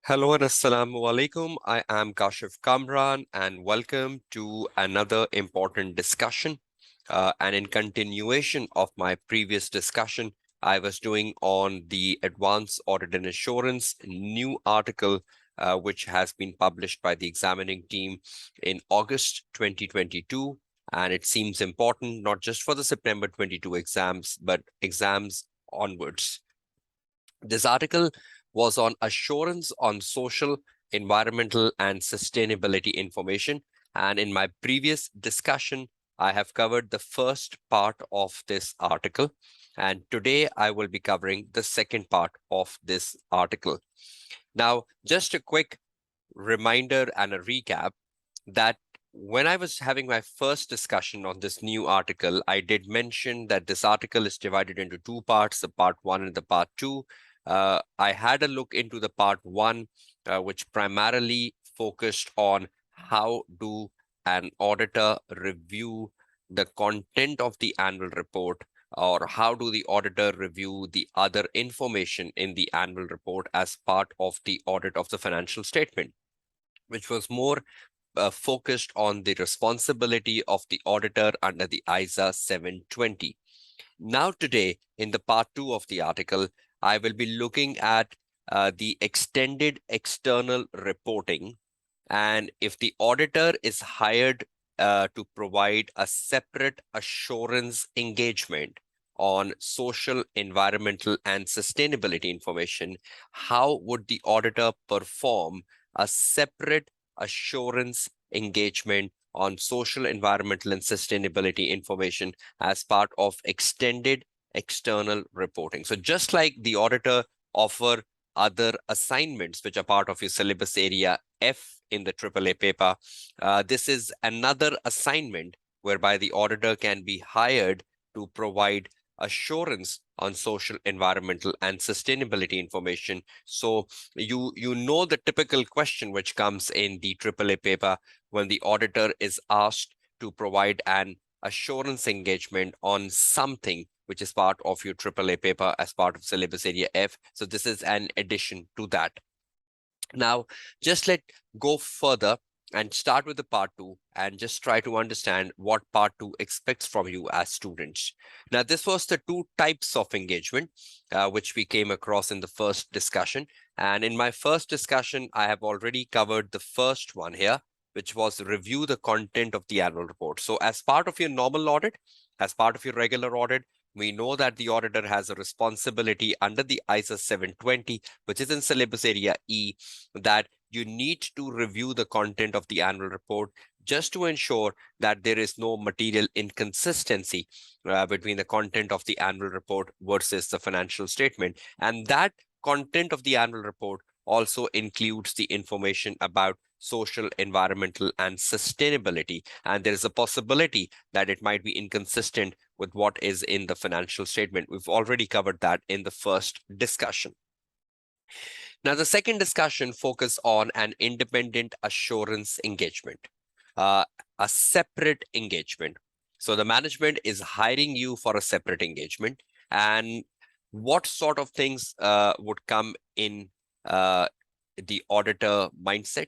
Hello and Assalamu alaikum. I am Kashif Kamran and welcome to another important discussion. And in continuation of my previous discussion, I was doing on the Advanced Audit and Assurance new article, which has been published by the examining team in August 2022. And it seems important not just for the September 22 exams, but exams onwards. This article was on assurance on social, environmental, and sustainability information. And in my previous discussion, I have covered the first part of this article. And today I will be covering the second part of this article. Now, just a quick reminder and a recap that when I was having my first discussion on this new article, I did mention that this article is divided into two parts, the part one and the part two. I had a look into the part one, which primarily focused on how do an auditor review the content of the annual report, or how do the auditor review the other information in the annual report as part of the audit of the financial statement, which was more focused on the responsibility of the auditor under the ISA 720. Now today, in the part two of the article, I will be looking at the extended external reporting, and if the auditor is hired to provide a separate assurance engagement on social, environmental, and sustainability information, how would the auditor perform a separate assurance engagement on social, environmental, and sustainability information as part of extended external reporting? So just like the auditor offer other assignments which are part of your syllabus area F in the AAA paper, this is another assignment whereby the auditor can be hired to provide assurance on social, environmental, and sustainability information. So you know the typical question which comes in the AAA paper when the auditor is asked to provide an assurance engagement on something which is part of your AAA paper as part of syllabus area F. So this is an addition to that. Now, just let's go further and start with the part two and just try to understand what part two expects from you as students. Now, this was the two types of engagement which we came across in the first discussion. And in my first discussion, I have already covered the first one here, which was review the content of the annual report. So as part of your normal audit, as part of your regular audit, we know that the auditor has a responsibility under the ISA 720, which is in syllabus area E, that you need to review the content of the annual report just to ensure that there is no material inconsistency between the content of the annual report versus the financial statement. And that content of the annual report also includes the information about social, environmental, and sustainability. And there is a possibility that it might be inconsistent with what is in the financial statement. We've already covered that in the first discussion. Now, the second discussion focused on an independent assurance engagement, a separate engagement. So the management is hiring you for a separate engagement. And what sort of things would come in the auditor mindset?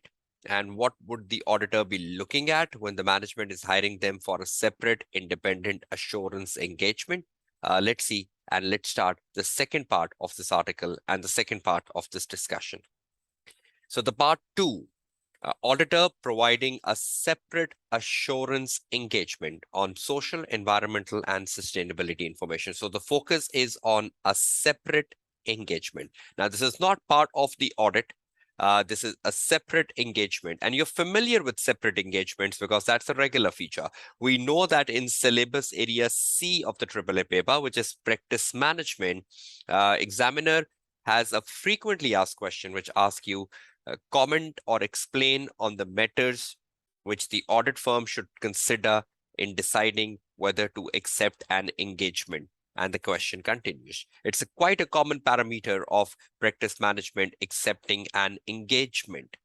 And what would the auditor be looking at when the management is hiring them for a separate independent assurance engagement? Let's see, and let's start the second part of this article and the second part of this discussion. So the part two, auditor providing a separate assurance engagement on social, environmental, and sustainability information. So the focus is on a separate engagement. Now, this is not part of the audit. This is a separate engagement, and you're familiar with separate engagements because that's a regular feature. We know that in syllabus area C of the AAA paper, which is practice management, examiner has a frequently asked question which asks you comment or explain on the matters which the audit firm should consider in deciding whether to accept an engagement. And the question continues. It's quite a common parameter of practice management accepting an engagement.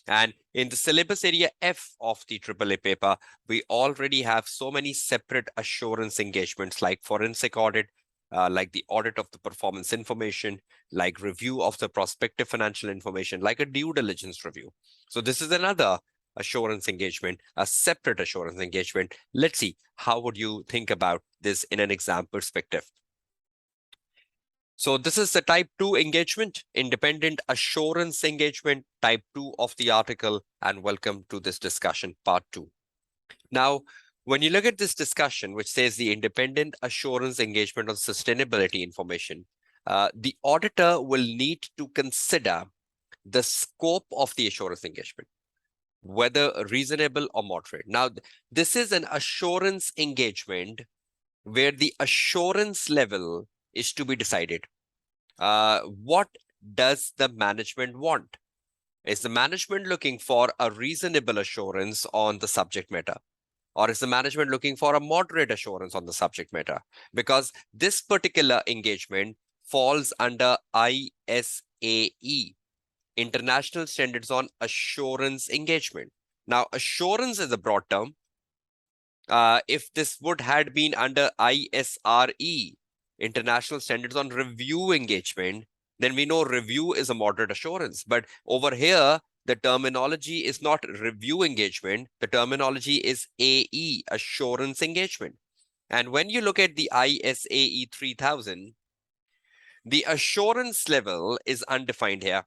And in the syllabus area F of the AAA paper, we already have so many separate assurance engagements like forensic audit, like the audit of the performance information, like review of the prospective financial information, like a due diligence review. So this is another assurance engagement, a separate assurance engagement. Let's see, how would you think about this in an exam perspective? So this is the type 2 engagement, independent assurance engagement, type 2 of the article, and welcome to this discussion, part 2. Now, when you look at this discussion, which says the independent assurance engagement on sustainability information, the auditor will need to consider the scope of the assurance engagement, whether reasonable or moderate. Now, this is an assurance engagement where the assurance level is to be decided. What does the management want? Is the management looking for a reasonable assurance on the subject matter? Or is the management looking for a moderate assurance on the subject matter? Because this particular engagement falls under ISAE, International Standards on Assurance Engagement. Now, assurance is a broad term. If this would had been under ISRE, International Standards on Review Engagement, then we know review is a moderate assurance. But over here, the terminology is not review engagement. The terminology is AE, assurance engagement. And when you look at the ISAE 3000, the assurance level is undefined here.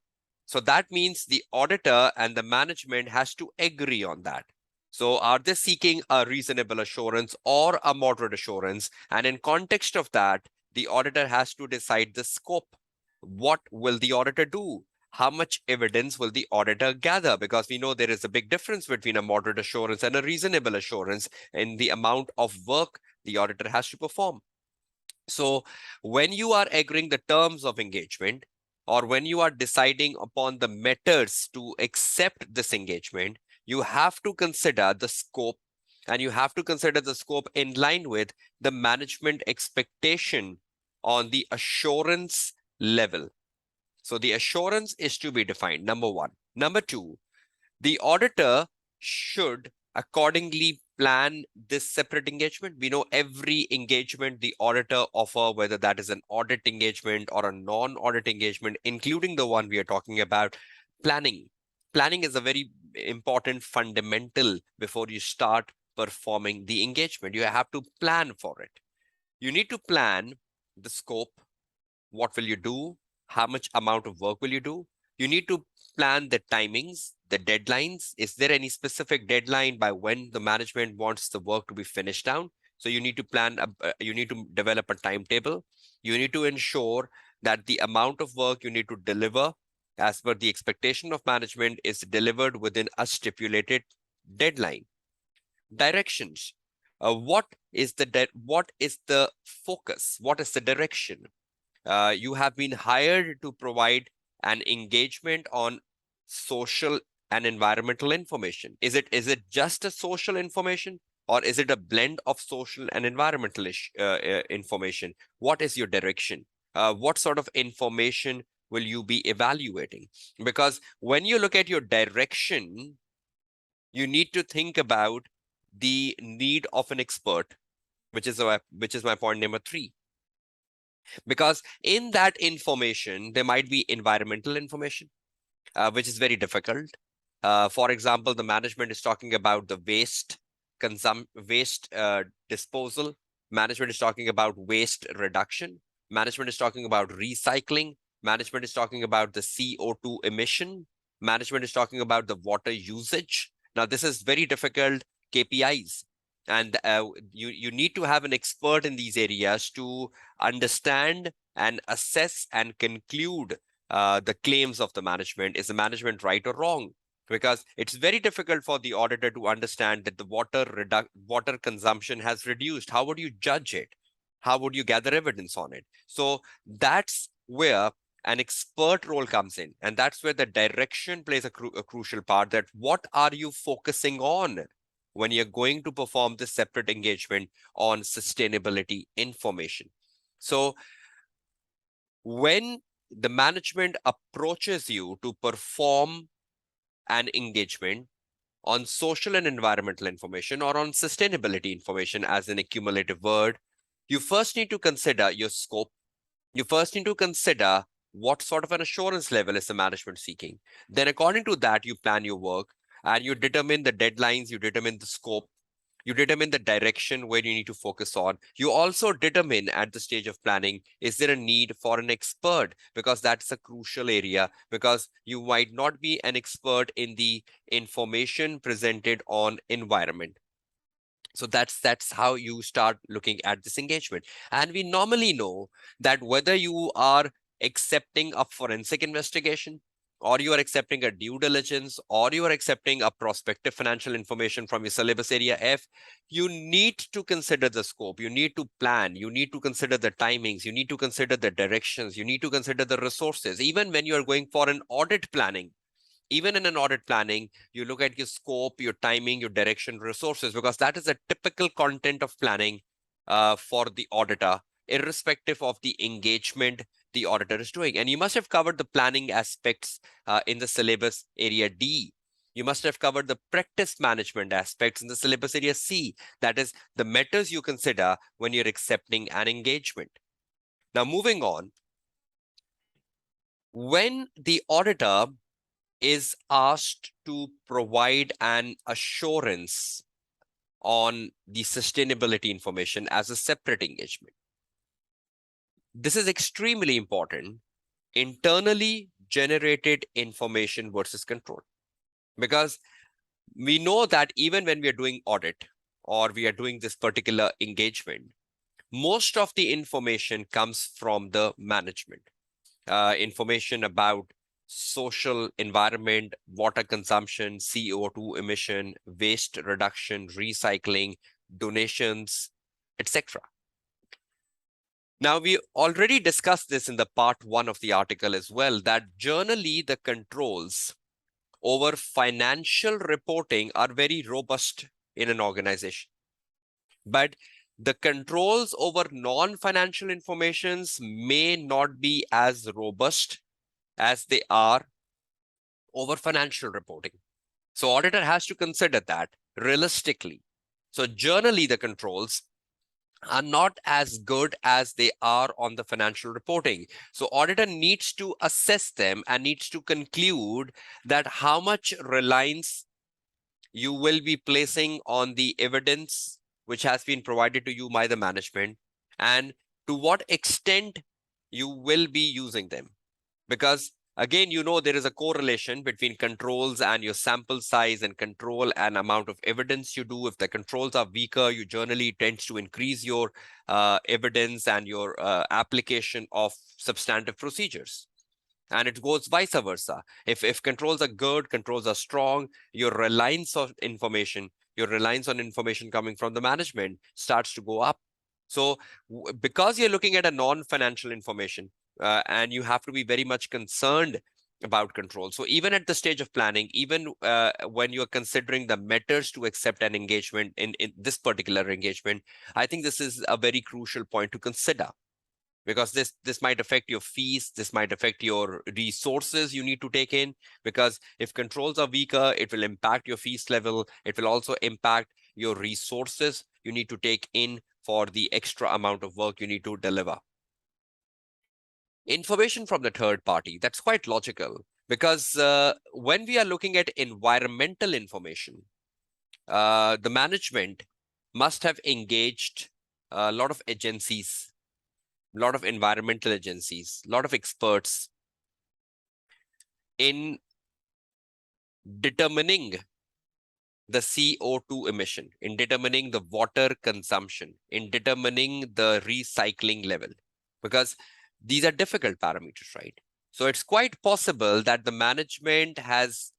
So that means the auditor and the management has to agree on that. So are they seeking a reasonable assurance or a moderate assurance? And in context of that, the auditor has to decide the scope. What will the auditor do? How much evidence will the auditor gather? Because we know there is a big difference between a moderate assurance and a reasonable assurance in the amount of work the auditor has to perform. So when you are agreeing the terms of engagement, or when you are deciding upon the methods to accept this engagement, you have to consider the scope, and you have to consider the scope in line with the management expectation on the assurance level. So the assurance is to be defined, number one. Number two, the auditor should accordingly plan this separate engagement. We know every engagement the auditor offer, whether that is an audit engagement or a non-audit engagement, including the one we are talking about, planning. Planning is a very important fundamental before you start performing the engagement. You have to plan for it. You need to plan the scope. What will you do? How much amount of work will you do? You need to plan the timings, the deadlines. Is there any specific deadline by when the management wants the work to be finished down? So you need to plan, you need to develop a timetable. You need to ensure that the amount of work you need to deliver as per the expectation of management is delivered within a stipulated deadline. Directions. What is the focus? What is the direction? You have been hired to provide an engagement on social and environmental information. Is it just a social information, or is it a blend of social and environmental information? What is your direction? What sort of information will you be evaluating? Because when you look at your direction, you need to think about the need of an expert, which is my point number 3. Because in that information, there might be environmental information, which is very difficult. For example, the management is talking about the waste disposal. Management is talking about waste reduction. Management is talking about recycling. Management is talking about the CO2 emission. Management is talking about the water usage. Now, this is very difficult KPIs. And you need to have an expert in these areas to understand and assess and conclude the claims of the management. Is the management right or wrong? Because it's very difficult for the auditor to understand that the water consumption has reduced. How would you judge it? How would you gather evidence on it? So that's where an expert role comes in. And that's where the direction plays a crucial part, that what are you focusing on when you're going to perform this separate engagement on sustainability information. So when the management approaches you to perform an engagement on social and environmental information, or on sustainability information as an accumulative word, You first need to consider your scope. You first need to consider what sort of an assurance level is the management seeking. Then according to that, you plan your work and you determine the deadlines, you determine the scope, you determine the direction where you need to focus on. You also determine at the stage of planning, is there a need for an expert? Because that's a crucial area, because you might not be an expert in the information presented on environment. So that's how you start looking at this engagement. And we normally know that whether you are accepting a forensic investigation, or you are accepting a due diligence, or you are accepting a prospective financial information from your syllabus area F, you need to consider the scope, you need to plan, you need to consider the timings, you need to consider the directions, you need to consider the resources. Even when you are going for an audit planning, even in an audit planning, you look at your scope, your timing, your direction, resources, because that is a typical content of planning for the auditor, irrespective of the engagement the auditor is doing. And you must have covered the planning aspects in the syllabus area D. You must have covered the practice management aspects in the syllabus area C. That is the matters you consider when you're accepting an engagement. Now, moving on, when the auditor is asked to provide an assurance on the sustainability information as a separate engagement. This is extremely important. Internally generated information versus control. Because we know that even when we are doing audit or we are doing this particular engagement, most of the information comes from the management. Information about social environment, water consumption, CO2 emission, waste reduction, recycling, donations, etc. Now, we already discussed this in the part 1 of the article as well, that generally the controls over financial reporting are very robust in an organization. But the controls over non-financial informations may not be as robust as they are over financial reporting. So auditor has to consider that realistically. So generally the controls are not as good as they are on the financial reporting. So auditor needs to assess them and needs to conclude that how much reliance you will be placing on the evidence which has been provided to you by the management, and to what extent you will be using them. Because again, you know, there is a correlation between controls and your sample size, and control and amount of evidence you do. If the controls are weaker, you generally tends to increase your evidence and your application of substantive procedures. And it goes vice versa. If controls are good, controls are strong, your reliance on information coming from the management starts to go up. So because you're looking at a non-financial information, and you have to be very much concerned about control. So even at the stage of planning, even when you're considering the matters to accept an engagement in this particular engagement, I think this is a very crucial point to consider. Because this might affect your fees, this might affect your resources you need to take in, because if controls are weaker, it will impact your fees level. It will also impact your resources you need to take in for the extra amount of work you need to deliver. Information from the third party, that's quite logical, because when we are looking at environmental information, the management must have engaged a lot of agencies, a lot of environmental agencies, a lot of experts in determining the CO2 emission, in determining the water consumption, in determining the recycling level, because these are difficult parameters, right? So it's quite possible that the management has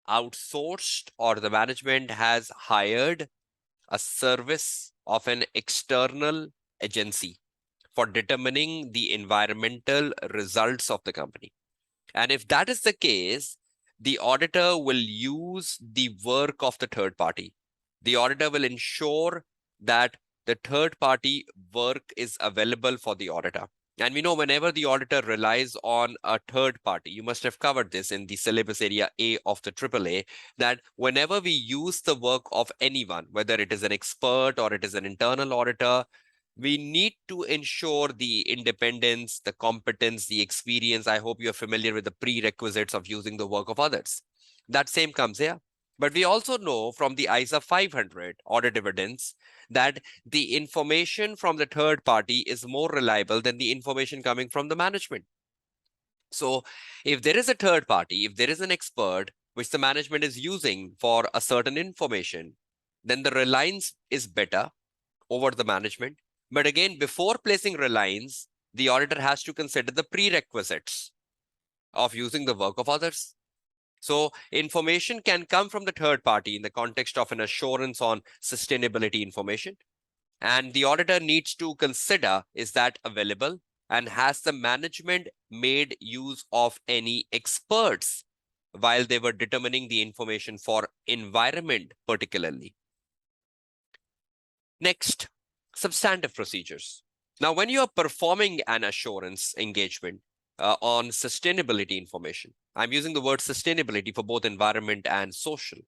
outsourced, or the management has hired a service of an external agency for determining the environmental results of the company. And if that is the case, the auditor will use the work of the third party. The auditor will ensure that the third party work is available for the auditor. And we know whenever the auditor relies on a third party, you must have covered this in the syllabus area A of the AAA, that whenever we use the work of anyone, whether it is an expert or it is an internal auditor, We need to ensure the independence, the competence, the experience. I hope you're familiar with the prerequisites of using the work of others. That same comes here. But we also know from the ISA 500 audit evidence that the information from the third party is more reliable than the information coming from the management. So if there is a third party, if there is an expert which the management is using for a certain information, then the reliance is better over the management. But again, before placing reliance, the auditor has to consider the prerequisites of using the work of others. So information can come from the third party in the context of an assurance on sustainability information. And the auditor needs to consider, is that available? And has the management made use of any experts while they were determining the information for environment particularly? Next, substantive procedures. Now, when you are performing an assurance engagement on sustainability information, I'm using the word sustainability for both environment and social.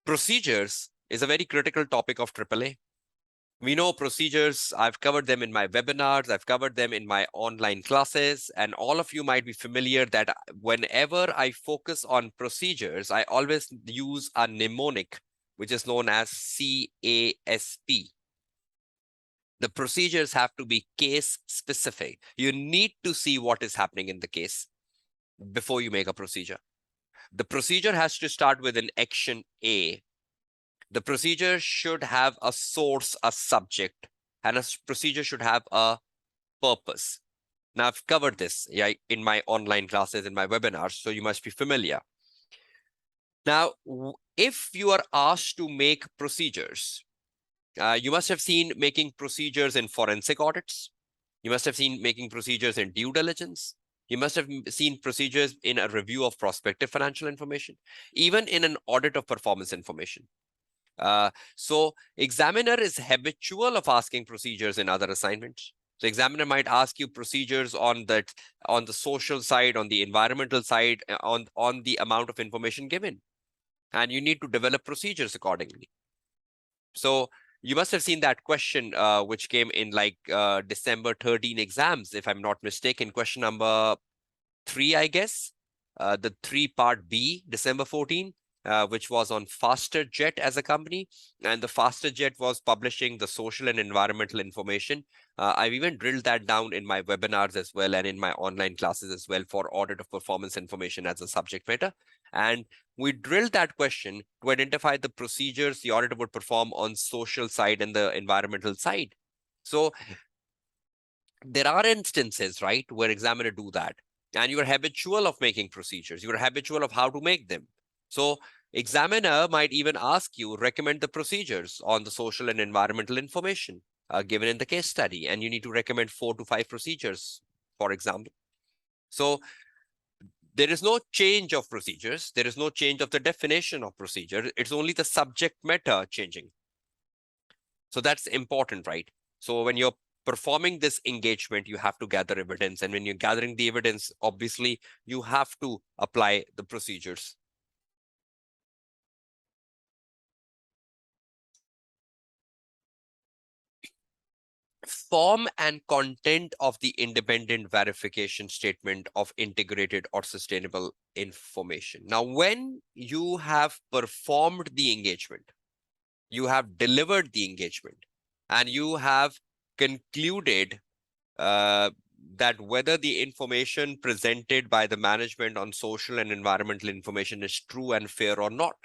Procedures is a very critical topic of AAA. We know procedures, I've covered them in my webinars, I've covered them in my online classes, and all of you might be familiar that whenever I focus on procedures, I always use a mnemonic, which is known as CASP. The procedures have to be case specific. You need to see what is happening in the case before you make a procedure. The procedure has to start with an action A. The procedure should have a source, a subject, and a procedure should have a purpose. Now, I've covered this in my online classes, in my webinars, so you must be familiar. Now, if you are asked to make procedures, you must have seen making procedures in forensic audits. You must have seen making procedures in due diligence. You must have seen procedures in a review of prospective financial information, even in an audit of performance information. So examiner is habitual of asking procedures in other assignments. So examiner might ask you procedures on the social side, on the environmental side, on the amount of information given. And you need to develop procedures accordingly. So you must have seen that question which came in like December 13 exams, if I'm not mistaken, question number 3, I guess, the 3 part B, December 14, which was on FasterJet as a company. And the FasterJet was publishing the social and environmental information. I've even drilled that down in my webinars as well and in my online classes as well for audit of performance information as a subject matter. And we drilled that question to identify the procedures the auditor would perform on social side and the environmental side. So there are instances, right, where examiner do that. And you are habitual of making procedures. You are habitual of how to make them. So examiner might even ask you, recommend the procedures on the social and environmental information given in the case study. And you need to recommend 4 to 5 procedures, for example. So there is no change of procedures. There is no change of the definition of procedure. It's only the subject matter changing. So that's important, right? So when you're performing this engagement, you have to gather evidence. And when you're gathering the evidence, obviously, you have to apply the procedures. Form and content of the independent verification statement of integrated or sustainable information. Now, when you have performed the engagement, you have delivered the engagement, and you have concluded that whether the information presented by the management on social and environmental information is true and fair or not,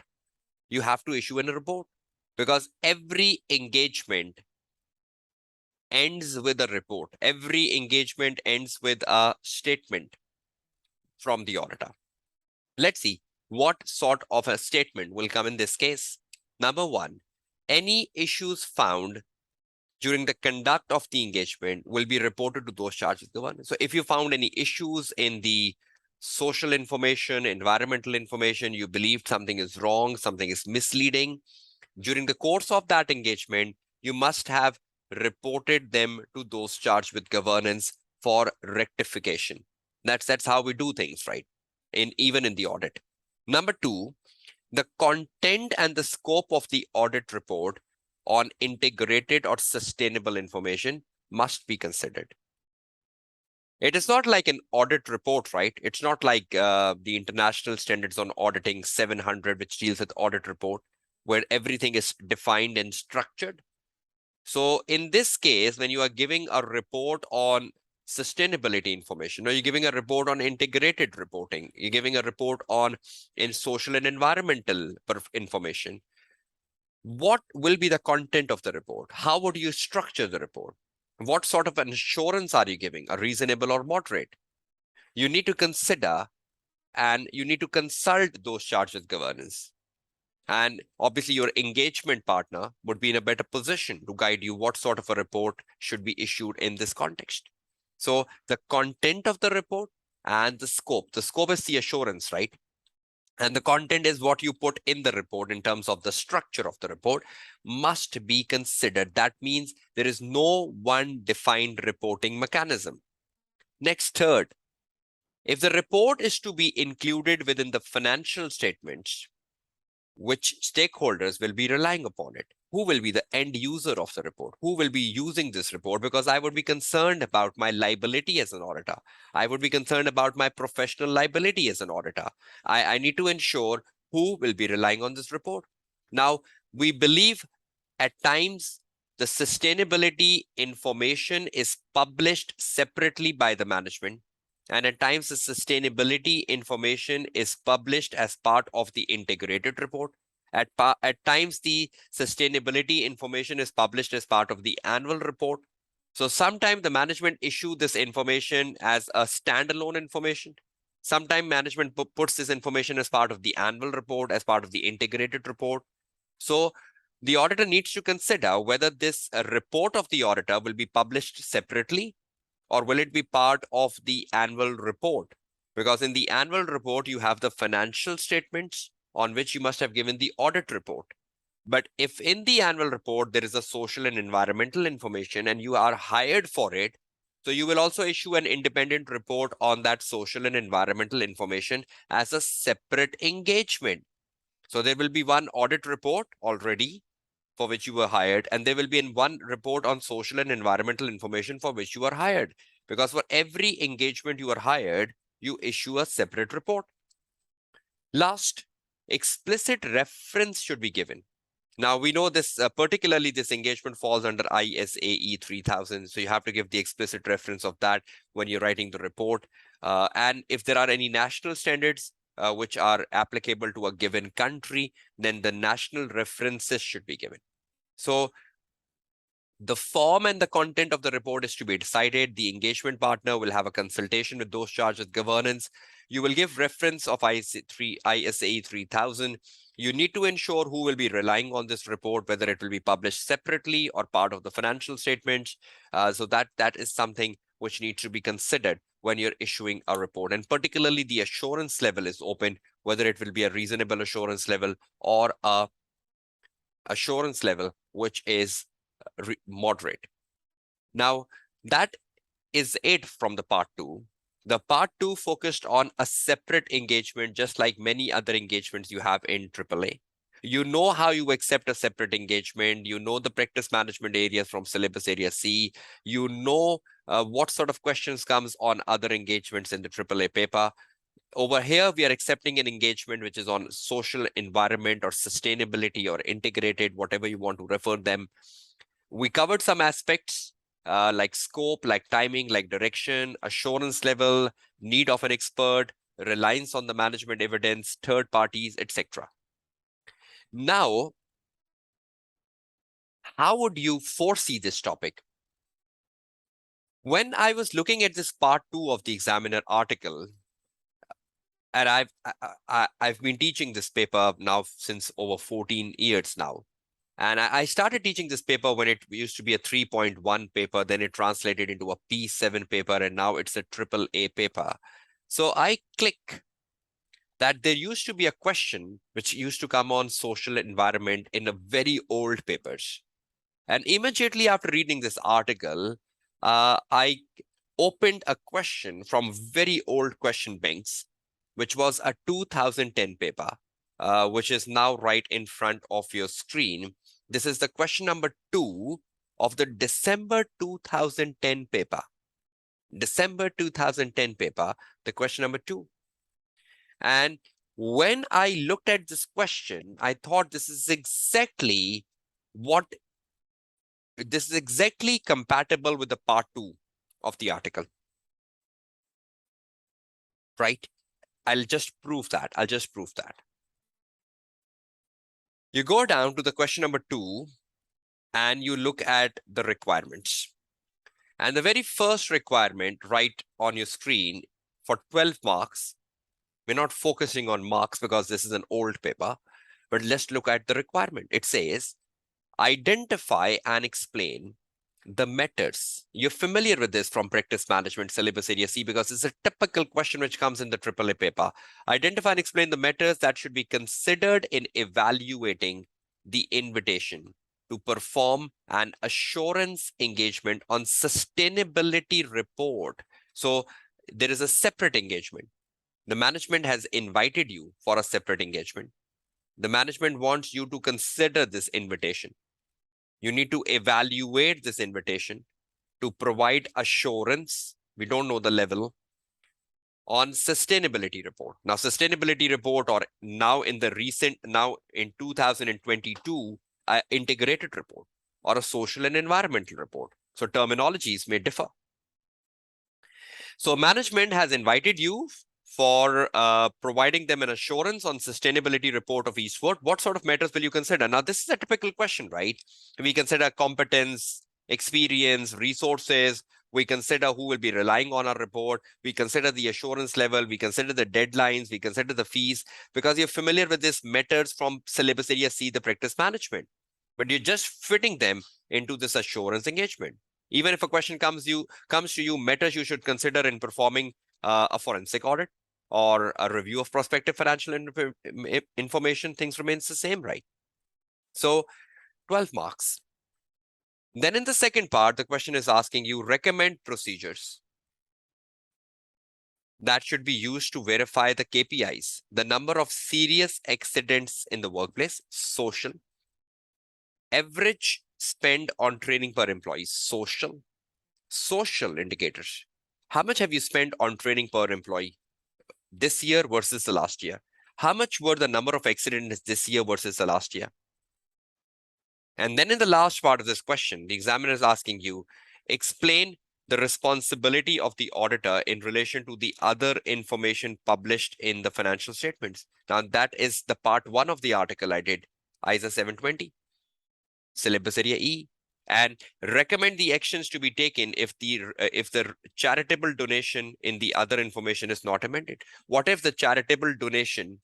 you have to issue a report, because every engagement ends with a report. Every engagement ends with a statement from the auditor. Let's see what sort of a statement will come in this case. Number 1, any issues found during the conduct of the engagement will be reported to those charged with governance. So if you found any issues in the social information, environmental information, you believed something is wrong, something is misleading, during the course of that engagement, you must have reported them to those charged with governance for rectification. That's how we do things, right? Even in the audit. Number 2, the content and the scope of the audit report on integrated or sustainable information must be considered. It is not like an audit report, right? It's not like the international standards on auditing 700, which deals with audit report, where everything is defined and structured. So in this case, when you are giving a report on sustainability information, or you're giving a report on integrated reporting, you're giving a report on in social and environmental information, what will be the content of the report? How would you structure the report? What sort of an assurance are you giving, a reasonable or moderate? You need to consider and you need to consult those charged with governance. And obviously, your engagement partner would be in a better position to guide you what sort of a report should be issued in this context. So the content of the report and the scope. The scope is the assurance, right? And the content is what you put in the report in terms of the structure of the report must be considered. That means there is no one defined reporting mechanism. Next, third, if the report is to be included within the financial statements, which stakeholders will be relying upon it? Who will be the end user of the report? Who will be using this report? Because I would be concerned about my liability as an auditor. I would be concerned about my professional liability as an auditor. I need to ensure who will be relying on this report. Now, we believe at times the sustainability information is published separately by the management. And at times, the sustainability information is published as part of the integrated report. At times, the sustainability information is published as part of the annual report. So sometimes the management issue this information as a standalone information. Sometimes management puts this information as part of the annual report, as part of the integrated report. So the auditor needs to consider whether this report of the auditor will be published separately or will it be part of the annual report? Because in the annual report, you have the financial statements on which you must have given the audit report. But if in the annual report, there is a social and environmental information and you are hired for it, so you will also issue an independent report on that social and environmental information as a separate engagement. So there will be one audit report already for which you were hired, and there will be in one report on social and environmental information for which you are hired. Because for every engagement you are hired, you issue a separate report. Last, explicit reference should be given. Now, we know this, particularly this engagement falls under ISAE 3000. So you have to give the explicit reference of that when you're writing the report. And if there are any national standards which are applicable to a given country, then the national references should be given. So the form and the content of the report is to be decided. The engagement partner will have a consultation with those charged with governance. You will give reference of ISAE 3000. You need to ensure who will be relying on this report, whether it will be published separately or part of the financial statements. So that is something which needs to be considered when you're issuing a report. And particularly the assurance level is open, whether it will be a reasonable assurance level or a assurance level which is moderate. Now, that is it from the part two. The part two focused on a separate engagement, just like many other engagements you have in AAA. You know how you accept a separate engagement. You know the practice management areas from syllabus area C. You know what sort of questions comes on other engagements in the AAA paper. Over here, we are accepting an engagement which is on social environment or sustainability or integrated, whatever you want to refer them. We covered some aspects like scope, like timing, like direction, assurance level, need of an expert, reliance on the management evidence, third parties, etc. Now, how would you foresee this topic? When I was looking at this part two of the examiner article, and I've been teaching this paper now since over 14 years now. And I started teaching this paper when it used to be a 3.1 paper, then it translated into a P7 paper, and now it's a AAA paper. So I click that there used to be a question which used to come on social environment in a very old papers. And immediately after reading this article, I opened a question from very old question banks, which was a 2010 paper, which is now right in front of your screen, This is the question number 2 of the December 2010 paper. December 2010 paper, the question number 2. And when I looked at this question, I thought this is exactly compatible with the part 2 of the article. Right? I'll just prove that. You go down to the question number 2 and you look at the requirements. And the very first requirement right on your screen for 12 marks, we're not focusing on marks because this is an old paper, but let's look at the requirement. It says, identify and explain the methods. You're familiar with this from practice management syllabus area C because it's a typical question which comes in the AAA paper. Identify and explain the methods that should be considered in evaluating the invitation to perform an assurance engagement on sustainability report. So there is a separate engagement. The management has invited you for a separate engagement. The management wants you to consider this invitation. You need to evaluate this invitation to provide assurance. We don't know the level on sustainability report. Now, sustainability report, or now in 2022, integrated report or a social and environmental report. So terminologies may differ. So management has invited you for providing them an assurance on sustainability report of Eastwood. What sort of matters will you consider? Now, this is a typical question, right? We consider competence, experience, resources. We consider who will be relying on our report. We consider the assurance level. We consider the deadlines. We consider the fees, because you're familiar with these matters from syllabus area C, the practice management, but you're just fitting them into this assurance engagement. Even if a question comes to you, matters you should consider in performing a forensic audit or a review of prospective financial information, things remains the same, right? So 12 marks. Then in the second part, the question is asking you recommend procedures that should be used to verify the KPIs, the number of serious accidents in the workplace, social, average spend on training per employee, social indicators. How much have you spent on training per employee this year versus the last year? How much were the number of accidents this year versus the last year? And then in the last part of this question, the examiner is asking you, explain the responsibility of the auditor in relation to the other information published in the financial statements. Now, that is the part 1 of the article I did, ISA 720, syllabus area E, and recommend the actions to be taken if the charitable donation in the other information is not amended. What if the charitable donation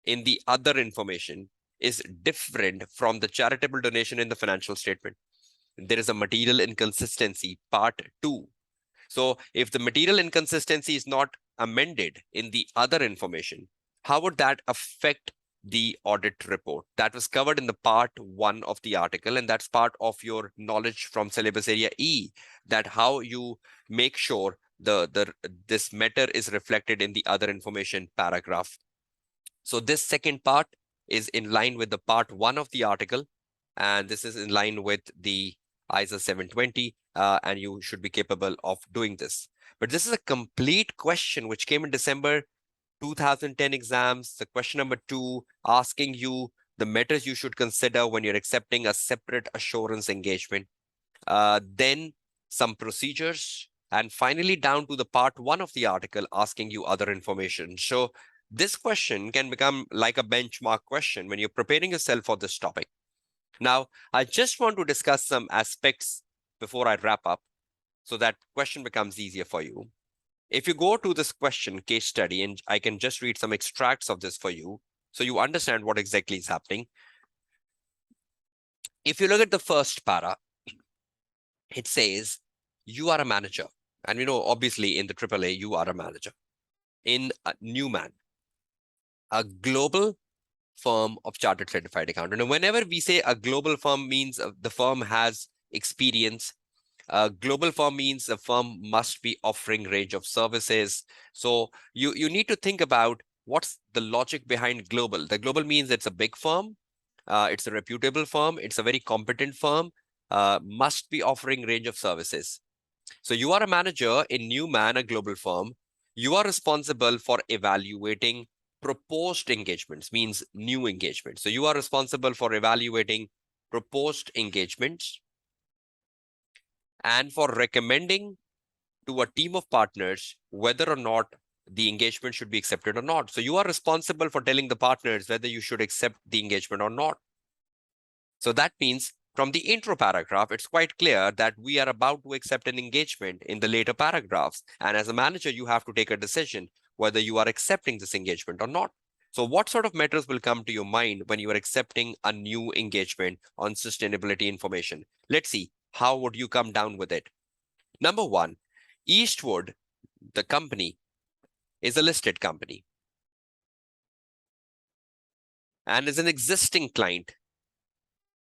in the other information is different from the charitable donation in the financial statement? There is a material inconsistency, part 2. So if the material inconsistency is not amended in the other information, how would that affect the audit report? That was covered in the part 1 of the article, and that's part of your knowledge from syllabus area E, that how you make sure this matter is reflected in the other information paragraph. So this second part is in line with the part 1 of the article, and this is in line with the ISA 720, and you should be capable of doing this. But this is a complete question which came in December 2010 exams. The question number 2 asking you the matters you should consider when you're accepting a separate assurance engagement. Then some procedures, and finally down to the part 1 of the article asking you other information. So this question can become like a benchmark question when you're preparing yourself for this topic. Now, I just want to discuss some aspects before I wrap up so that question becomes easier for you. If you go to this question case study, and I can just read some extracts of this for you so you understand what exactly is happening. If you look at the first para, it says you are a manager. And obviously in the AAA, you are a manager in Newman, a global firm of chartered certified accountant. And whenever we say a global firm, means the firm has experience. A global firm means the firm must be offering range of services. So you need to think about what's the logic behind global. The global means it's a big firm. It's a reputable firm. It's a very competent firm. Must be offering range of services. So you are a manager in Newman, a global firm. You are responsible for evaluating proposed engagements, means new engagements. So you are responsible for evaluating proposed engagements and for recommending to a team of partners whether or not the engagement should be accepted or not. So you are responsible for telling the partners whether you should accept the engagement or not. So that means from the intro paragraph, it's quite clear that we are about to accept an engagement in the later paragraphs. And as a manager, you have to take a decision whether you are accepting this engagement or not. So what sort of matters will come to your mind when you are accepting a new engagement on sustainability information? Let's see, how would you come down with it? Number one, Eastwood, the company, is a listed company and is an existing client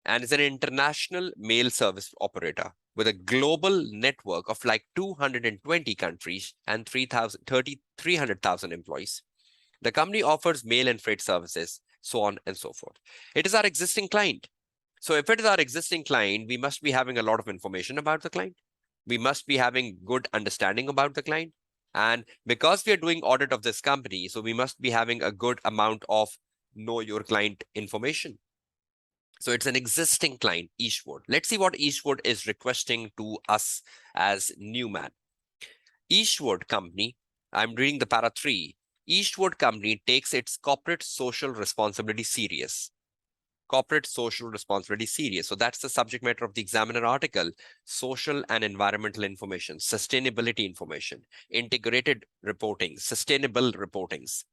and is an international mail service operator with a global network of like 220 countries and 300,000 employees. The company offers mail and freight services, so on and so forth. It is our existing client. So if it is our existing client, we must be having a lot of information about the client. We must be having good understanding about the client. And because we are doing audit of this company, so we must be having a good amount of know your client information. So it's an existing client, Eastwood. Let's see what Eastwood is requesting to us as Newman. Eastwood Company, I'm reading the para 3. Eastwood Company takes its corporate social responsibility serious. Corporate social responsibility serious. So that's the subject matter of the Examiner article. Social and environmental information, sustainability information, integrated reporting, sustainable reportings,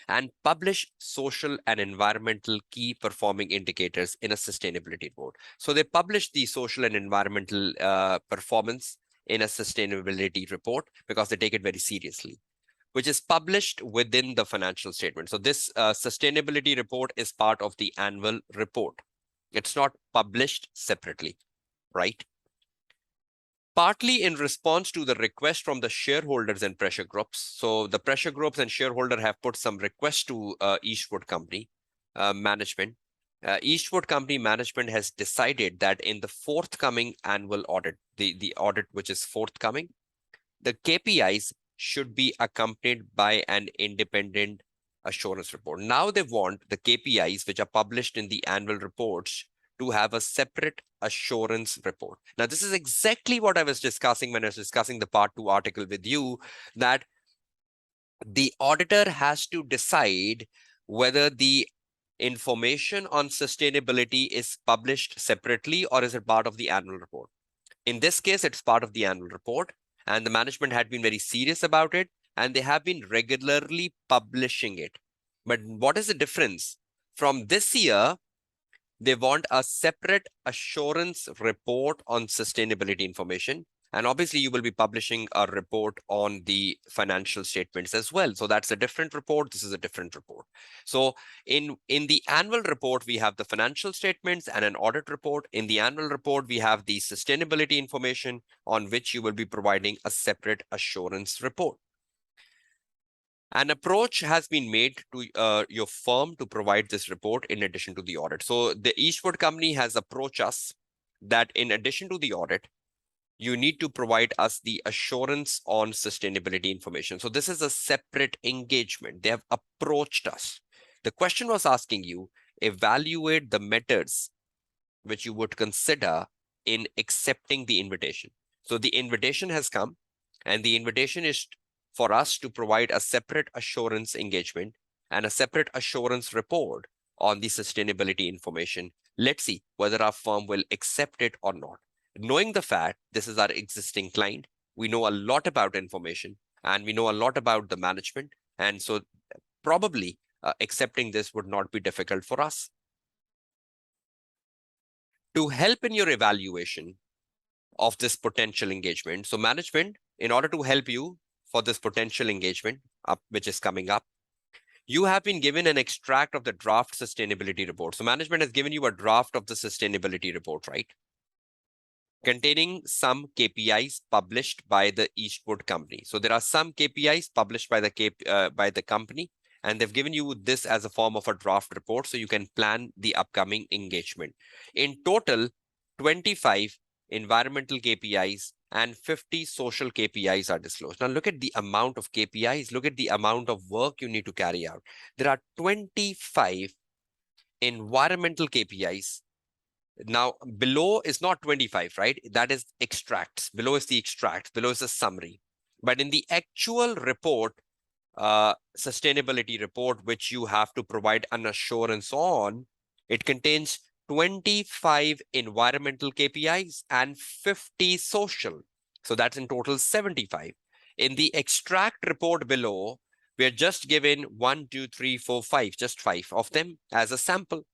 and publish social and environmental key performing indicators in a sustainability report. So they publish the social and environmental performance in a sustainability report because they take it very seriously, which is published within the financial statement. So this sustainability report is part of the annual report. It's not published separately, right? Partly in response to the request from the shareholders and pressure groups. So the pressure groups and shareholder have put some request to Eastwood Company management. Eastwood Company management has decided that in the forthcoming annual audit, the audit which is forthcoming, the KPIs should be accompanied by an independent assurance report. Now they want the KPIs which are published in the annual reports to have a separate assurance report. Now, this is exactly what I was discussing when I was discussing the part 2 article with you, that the auditor has to decide whether the information on sustainability is published separately or is it part of the annual report. In this case, it's part of the annual report, and the management had been very serious about it, and they have been regularly publishing it. But what is the difference? From this year, they want a separate assurance report on sustainability information. And obviously, you will be publishing a report on the financial statements as well. So that's a different report. This is a different report. So in the annual report, we have the financial statements and an audit report. In the annual report, we have the sustainability information on which you will be providing a separate assurance report. An approach has been made to your firm to provide this report in addition to the audit. So the Eastwood Company has approached us that in addition to the audit, you need to provide us the assurance on sustainability information. So this is a separate engagement. They have approached us. The question was asking you, evaluate the methods which you would consider in accepting the invitation. So the invitation has come, and the invitation is for us to provide a separate assurance engagement and a separate assurance report on the sustainability information. Let's see whether our firm will accept it or not. Knowing the fact this is our existing client, we know a lot about information and we know a lot about the management. And so probably accepting this would not be difficult for us. To help in your evaluation of this potential engagement, so management, in order to help you for this potential engagement which is coming up, you have been given an extract of the draft sustainability report. So management has given you a draft of the sustainability report, right? Containing some KPIs published by the Eastwood Company. So there are some KPIs published by the company, and they've given you this as a form of a draft report so you can plan the upcoming engagement. In total, 25 environmental KPIs and 50 social KPIs are disclosed. Now look at the amount of KPIs, look at the amount of work you need to carry out. There are 25 environmental KPIs. Now below is not 25, right? That is extracts. Below is the extracts, below is the summary. But in the actual report, sustainability report, which you have to provide an assurance on, it contains 25 environmental KPIs and 50 social. So that's in total 75. In the extract report below, we are just given 1, 2, 3, 4, 5, just 5 of them as a sample.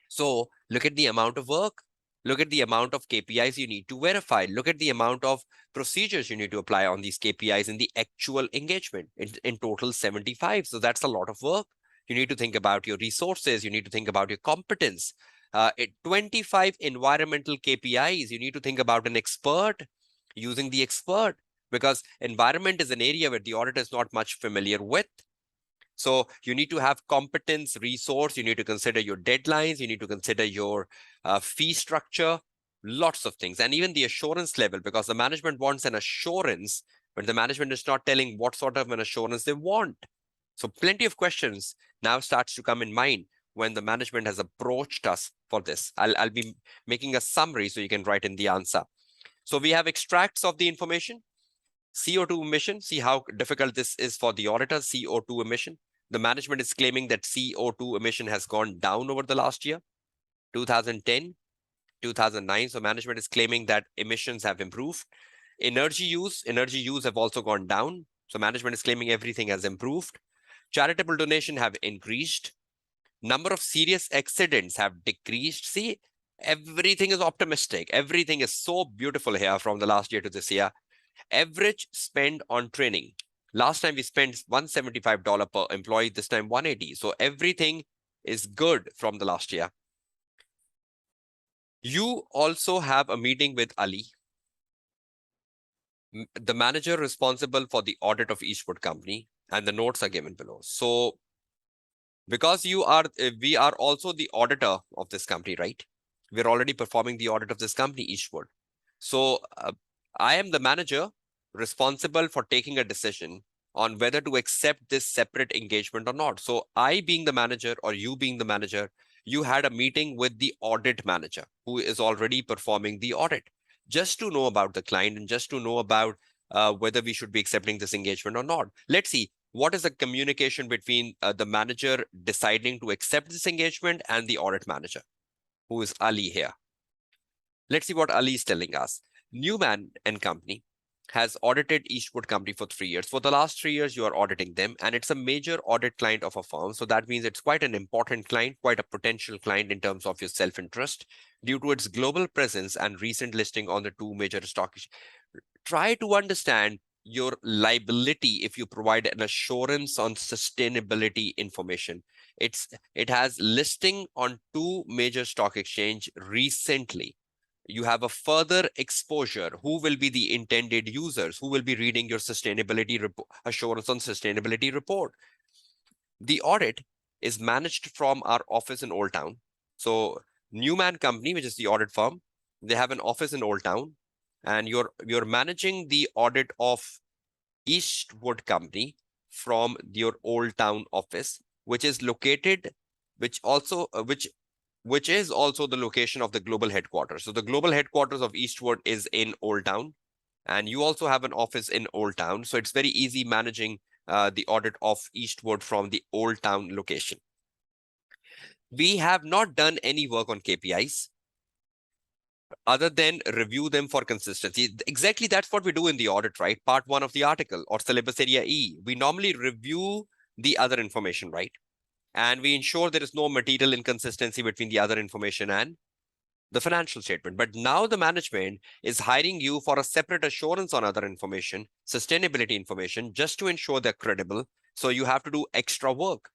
So look at the amount of work. Look at the amount of KPIs you need to verify. Look at the amount of procedures you need to apply on these KPIs in the actual engagement. In total, 75. So that's a lot of work. You need to think about your resources. You need to think about your competence. 25 environmental KPIs. You need to think about an expert, using the expert, because environment is an area where the auditor is not much familiar with. So you need to have competence, resource, you need to consider your deadlines, you need to consider your fee structure, lots of things, and even the assurance level, because the management wants an assurance, but the management is not telling what sort of an assurance they want. So plenty of questions now starts to come in mind when the management has approached us for this. I'll be making a summary so you can write in the answer. So we have extracts of the information. CO2 emission, see how difficult this is for the auditor, CO2 emission. The management is claiming that CO2 emission has gone down over the last year, 2010, 2009. So management is claiming that emissions have improved. Energy use have also gone down. So management is claiming everything has improved. Charitable donation have increased. Number of serious accidents have decreased. See, everything is optimistic. Everything is so beautiful here from the last year to this year. Average spend on training. Last time we spent $175 per employee, this time $180. So everything is good from the last year. You also have a meeting with Ali, the manager responsible for the audit of Eastwood Company, and the notes are given below. So because we are also the auditor of this company, right? We're already performing the audit of this company, Eastwood. So I am the manager responsible for taking a decision on whether to accept this separate engagement or not. So I being the manager, or you being the manager, you had a meeting with the audit manager who is already performing the audit, just to know about the client and just to know about whether we should be accepting this engagement or not. Let's see, what is the communication between the manager deciding to accept this engagement and the audit manager, who is Ali here. Let's see what Ali is telling us. Newman and Company has audited Eastwood Company for 3 years. For the last 3 years, you are auditing them, and it's a major audit client of a firm. So that means it's quite an important client, quite a potential client in terms of your self-interest, due to its global presence and recent listing on the 2 major stock exchanges. Try to understand your liability if you provide an assurance on sustainability information. It has listing on 2 major stock exchange recently. You have a further exposure. Who will be the intended users? Who will be reading your sustainability assurance on sustainability report? The audit is managed from our office in Old Town. So Newman Company, which is the audit firm, they have an office in Old Town, and you're managing the audit of Eastwood Company from your Old Town office, which is located, which is also the location of the global headquarters. So the global headquarters of Eastwood is in Old Town, and you also have an office in Old Town. So it's very easy managing the audit of Eastwood from the Old Town location. We have not done any work on KPIs other than review them for consistency. Exactly, that's what we do in the audit, right? Part 1 of the article, or syllabus area E. We normally review the other information, right? And we ensure there is no material inconsistency between the other information and the financial statement. But now the management is hiring you for a separate assurance on other information, sustainability information, just to ensure they're credible. So you have to do extra work.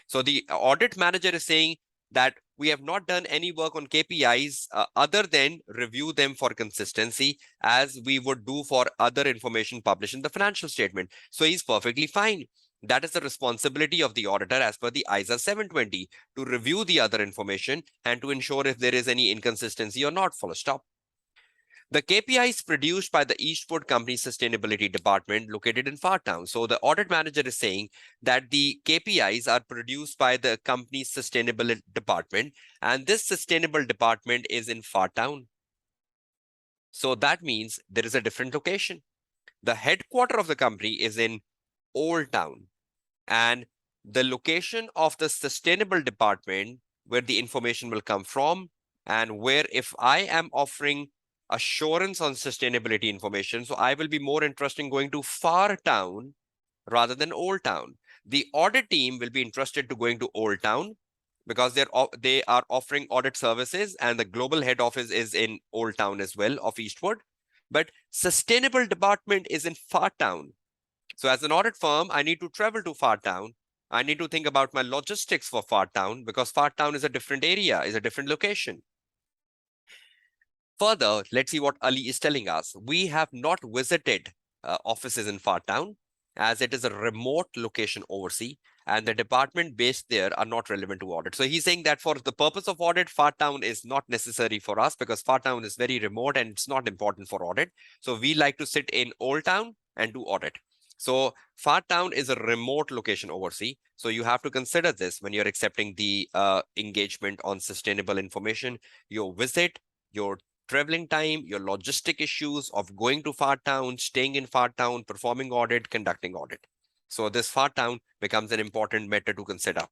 So the audit manager is saying that we have not done any work on KPIs other than review them for consistency, as we would do for other information published in the financial statement. So he's perfectly fine. That is the responsibility of the auditor as per the ISA 720 to review the other information and to ensure if there is any inconsistency or not. Full stop. The KPIs produced by the Eastwood Company Sustainability Department located in Fartown. So the audit manager is saying that the KPIs are produced by the company's sustainability department, and this sustainable department is in Fartown. So that means there is a different location. The headquarter of the company is in Old Town, and the location of the sustainable department where the information will come from, and where if I am offering assurance on sustainability information, so I will be more interested in going to Far Town rather than Old Town. The audit team will be interested to going to Old Town because they are offering audit services, and the global head office is in Old Town as well of Eastwood. But sustainable department is in Far Town. So as an audit firm, I need to travel to Far Town. I need to think about my logistics for Far Town because Far Town is a different area, is a different location. Further, let's see what Ali is telling us. We have not visited offices in Far Town as it is a remote location overseas, and the department based there are not relevant to audit. So he's saying that for the purpose of audit, Far Town is not necessary for us because Far Town is very remote and it's not important for audit. So we like to sit in Old Town and do audit. So Far Town is a remote location overseas. So you have to consider this when you're accepting the engagement on sustainable information. Your visit, your traveling time, your logistic issues of going to Far Town, staying in Far Town, performing audit, conducting audit. So this Far Town becomes an important matter to consider.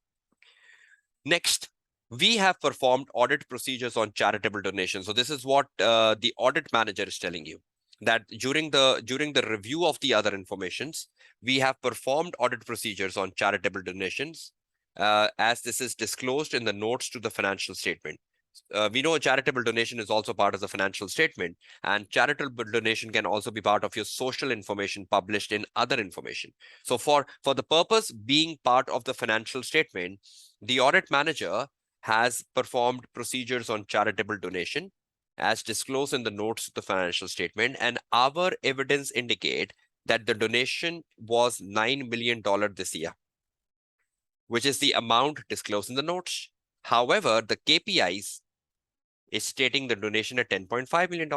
Next, we have performed audit procedures on charitable donations. So this is what the audit manager is telling you, that during the review of the other informations, we have performed audit procedures on charitable donations, as this is disclosed in the notes to the financial statement. We know a charitable donation is also part of the financial statement, and charitable donation can also be part of your social information published in other information. So for the purpose being part of the financial statement, the audit manager has performed procedures on charitable donation as disclosed in the notes to the financial statement, and our evidence indicate that the donation was $9 million this year, which is the amount disclosed in the notes. However, the KPIs is stating the donation at $10.5 million.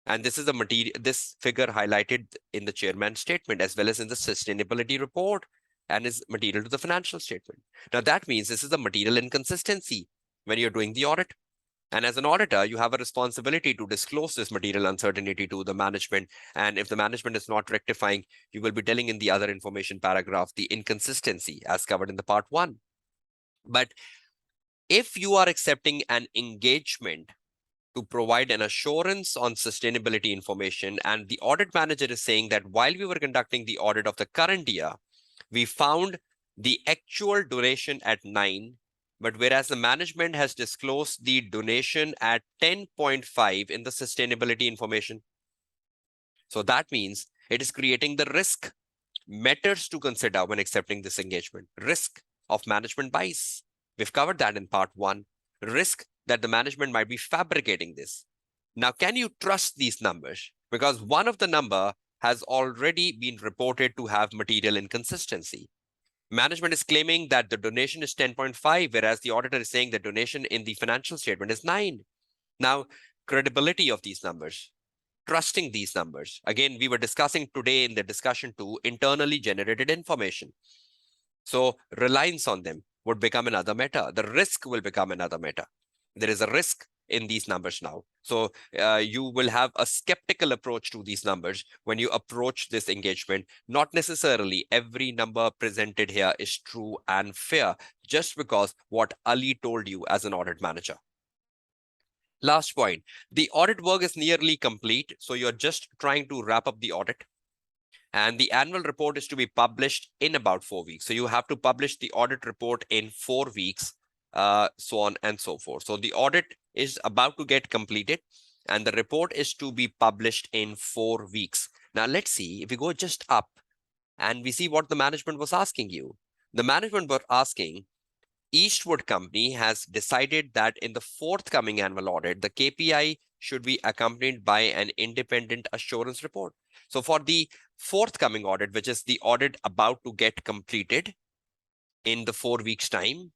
And this is the material, this figure highlighted in the chairman's statement as well as in the sustainability report and is material to the financial statement. Now that means this is a material inconsistency when you're doing the audit. And as an auditor, you have a responsibility to disclose this material uncertainty to the management. And if the management is not rectifying, you will be telling in the other information paragraph the inconsistency as covered in the part 1. But if you are accepting an engagement to provide an assurance on sustainability information, and the audit manager is saying that while we were conducting the audit of the current year, we found the actual donation at 9, but whereas the management has disclosed the donation at 10.5 in the sustainability information. So that means it is creating the risk matters to consider when accepting this engagement. Risk of management bias. We've covered that in part 1. Risk that the management might be fabricating this. Now, can you trust these numbers? Because one of the number has already been reported to have material inconsistency. Management is claiming that the donation is 10.5, whereas the auditor is saying the donation in the financial statement is 9. Now, credibility of these numbers, trusting these numbers. Again, we were discussing today in the discussion to internally generated information. So reliance on them would become another matter. The risk will become another matter. There is a risk in these numbers now. So you will have a skeptical approach to these numbers when you approach this engagement. Not necessarily every number presented here is true and fair, just because what Ali told you as an audit manager. Last point, the audit work is nearly complete. So you're just trying to wrap up the audit. And the annual report is to be published in about 4 weeks. So you have to publish the audit report in 4 weeks, so on and so forth. So the audit is about to get completed and the report is to be published in 4 weeks. Now let's see if we go just up and we see what the management was asking you. The management were asking, Eastwood Company has decided that in the forthcoming annual audit, the KPI should be accompanied by an independent assurance report. So for the forthcoming audit, which is the audit about to get completed in the 4 weeks time,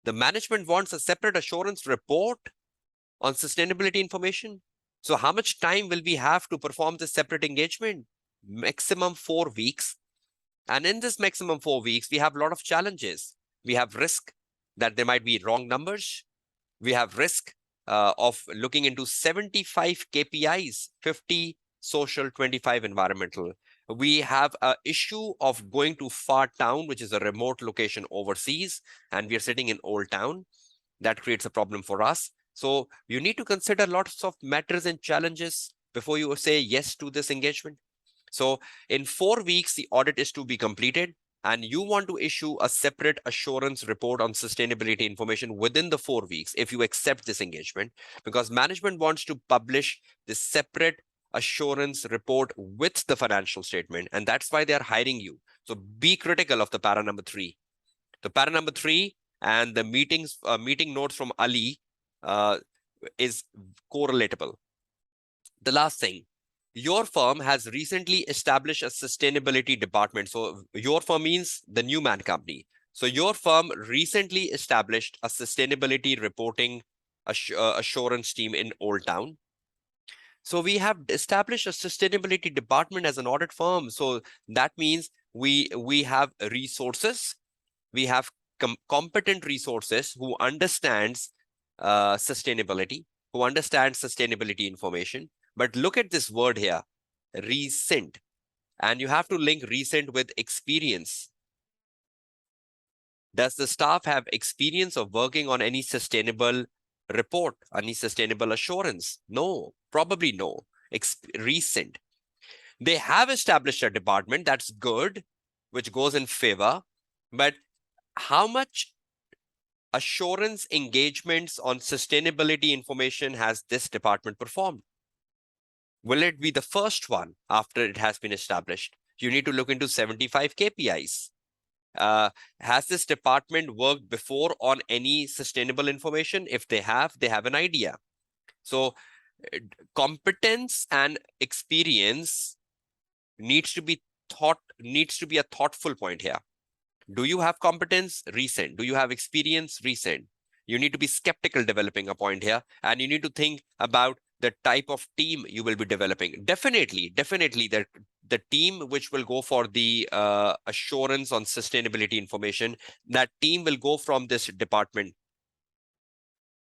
the management wants a separate assurance report on sustainability information. So how much time will we have to perform this separate engagement? Maximum 4 weeks. And in this maximum 4 weeks, we have a lot of challenges. We have risk that there might be wrong numbers. We have risk of looking into 75 KPIs, 50 social, 25 environmental. We have an issue of going to far town, which is a remote location overseas, and we are sitting in Old Town. That creates a problem for us. So you need to consider lots of matters and challenges before you say yes to this engagement. So in 4 weeks, the audit is to be completed, and you want to issue a separate assurance report on sustainability information within the 4 weeks if you accept this engagement, because management wants to publish this separate assurance report with the financial statement, and that's why they are hiring you. So be critical of the para number 3. The para number 3 and the meeting notes from Ali is correlatable. The last thing, your firm has recently established a sustainability department. So your firm means the new man company. So your firm recently established a sustainability reporting assurance team in Old Town. So we have established a sustainability department as an audit firm. So that means we have resources, we have competent resources who understands sustainability, who understands sustainability information. But look at this word here, recent. And you have to link recent with experience. Does the staff have experience of working on any sustainable report, any sustainable assurance? No, probably no. Recent. They have established a department, that's good, which goes in favor. But how much assurance engagements on sustainability information has this department performed? Will it be the first one after it has been established? You need to look into 75 KPIs. Has this department worked before on any sustainable information? If they have an idea. So competence and experience needs to be a thoughtful point here. Do you have competence? Recent. Do you have experience? Recent. You need to be skeptical developing a point here, and you need to think about the type of team you will be developing. Definitely the team which will go for the assurance on sustainability information, that team will go from this department.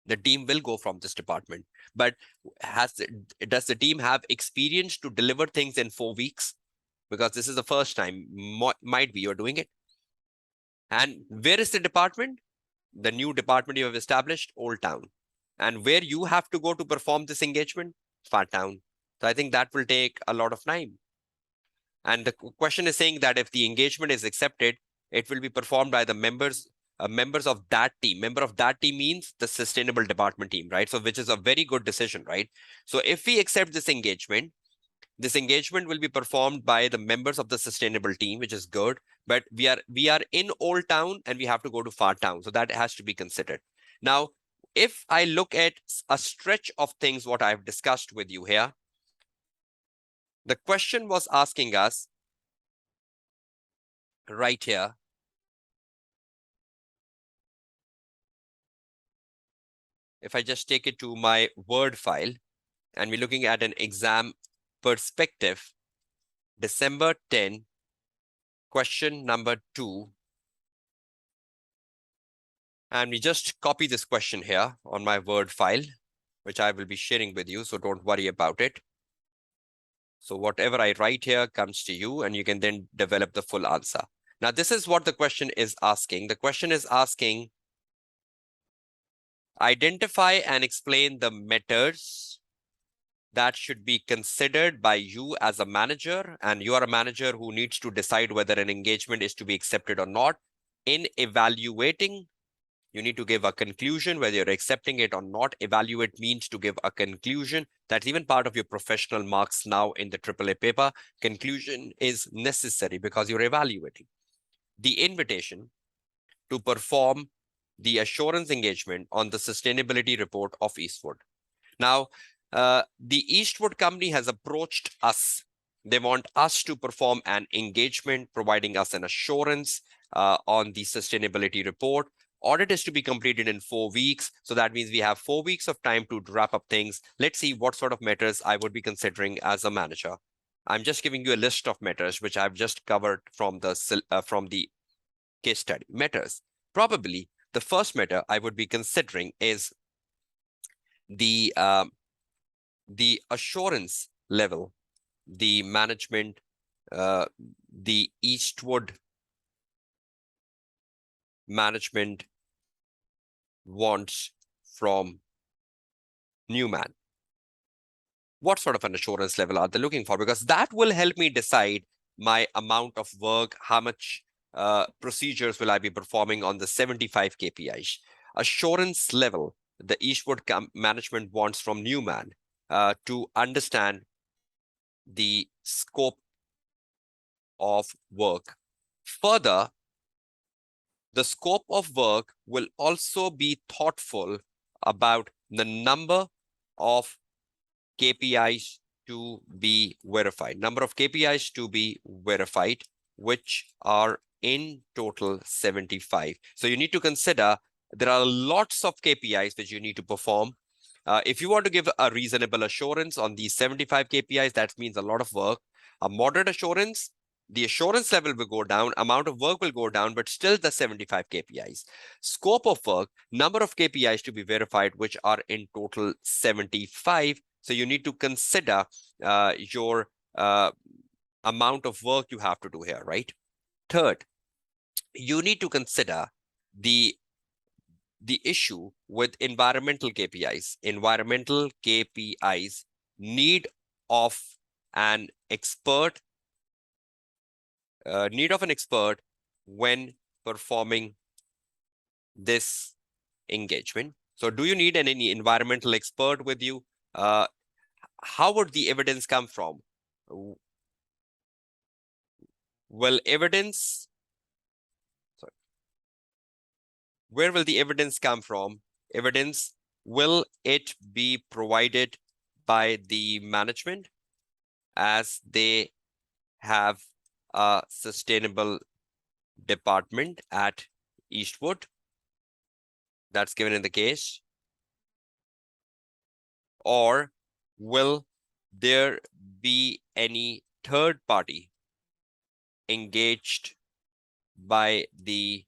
The team will go from this department. But does the team have experience to deliver things in 4 weeks? Because this is the first time, might be you're doing it. And where is the department? The new department you have established, Old Town. And where you have to go to perform this engagement? Far Town. So I think that will take a lot of time. And the question is saying that if the engagement is accepted, it will be performed by the members of that team. Member of that team means the sustainable department team, right? So which is a very good decision, right? So if we accept this engagement will be performed by the members of the sustainable team, which is good. But we are in Old Town and we have to go to Far Town. So that has to be considered. Now, if I look at a stretch of things, what I've discussed with you here, the question was asking us right here. If I just take it to my Word file and we're looking at an exam perspective, December 10, question number 2. And we just copy this question here on my Word file, which I will be sharing with you. So don't worry about it. So whatever I write here comes to you and you can then develop the full answer. Now, this is what the question is asking. The question is asking, identify and explain the matters that should be considered by you as a manager, and you are a manager who needs to decide whether an engagement is to be accepted or not. In evaluating, you need to give a conclusion whether you're accepting it or not. Evaluate means to give a conclusion. That's even part of your professional marks now in the AAA paper. Conclusion is necessary because you're evaluating. The invitation to perform the assurance engagement on the sustainability report of Eastwood. Now, the Eastwood company has approached us They want us to perform an engagement, providing us an assurance on the sustainability report. Audit is to be completed in 4 weeks. So that means we have 4 weeks of time to wrap up things. Let's see what sort of matters I would be considering as a manager. I'm just giving you a list of matters which I've just covered from the case study. Matters. Probably the first matter I would be considering is the assurance level, the management, the Eastwood management wants from Newman. What sort of an assurance level are they looking for? Because that will help me decide my amount of work, how much procedures will I be performing on the 75 KPIs. Assurance level, the Eastwood management wants from Newman to understand the scope of work. Further, the scope of work will also be thoughtful about the number of KPIs to be verified, which are in total 75. So you need to consider there are lots of KPIs which you need to perform. If you want to give a reasonable assurance on these 75 KPIs, that means a lot of work. A moderate assurance, the assurance level will go down, amount of work will go down, but still the 75 KPIs. Scope of work, number of KPIs to be verified, which are in total 75. So you need to consider your amount of work you have to do here, right? Third, you need to consider the issue with environmental KPIs. Environmental KPIs need of an expert when performing this engagement. So do you need any environmental expert with you? How would the evidence come from? Will evidence, sorry, where will the evidence come from? Evidence, will it be provided by the management as they have a sustainable department at Eastwood? That's given in the case. Or will there be any third party engaged by the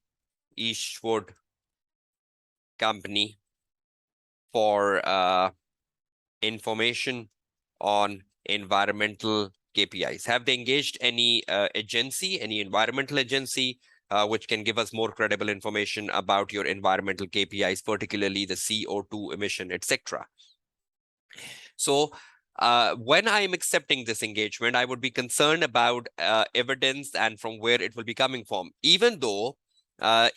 Eastwood company for information on environmental KPIs? Have they engaged any agency, any environmental agency, which can give us more credible information about your environmental KPIs, particularly the CO2 emission, etc.? So when I'm accepting this engagement, I would be concerned about evidence and from where it will be coming from. Even though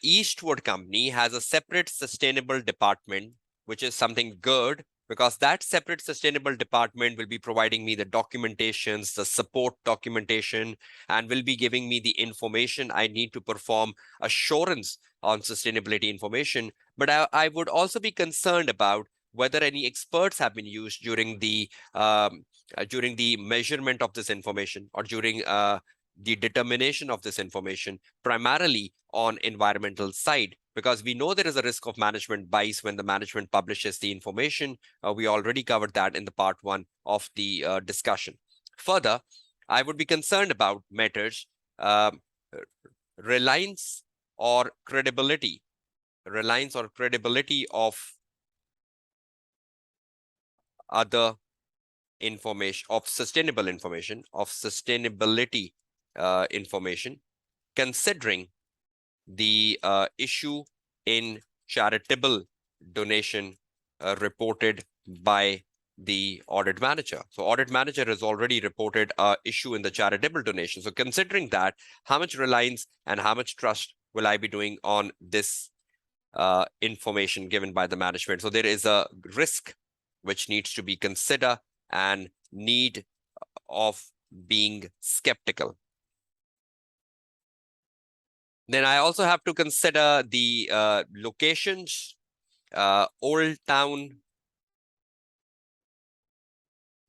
Eastwood Company has a separate sustainable department, which is something good, because that separate sustainable department will be providing me the documentations, the support documentation, and will be giving me the information I need to perform assurance on sustainability information. But I would also be concerned about whether any experts have been used during the measurement of this information or during the determination of this information, primarily on environmental side, because we know there is a risk of management bias when the management publishes the information. We already covered that in the part 1 of the discussion. Further, I would be concerned about matters reliance or credibility of other information, of sustainability information, considering the issue in charitable donation reported by the audit manager. So audit manager has already reported an issue in the charitable donation. So considering that, how much reliance and how much trust will I be doing on this information given by the management? So there is a risk which needs to be considered and need of being skeptical. Then I also have to consider the locations, Old Town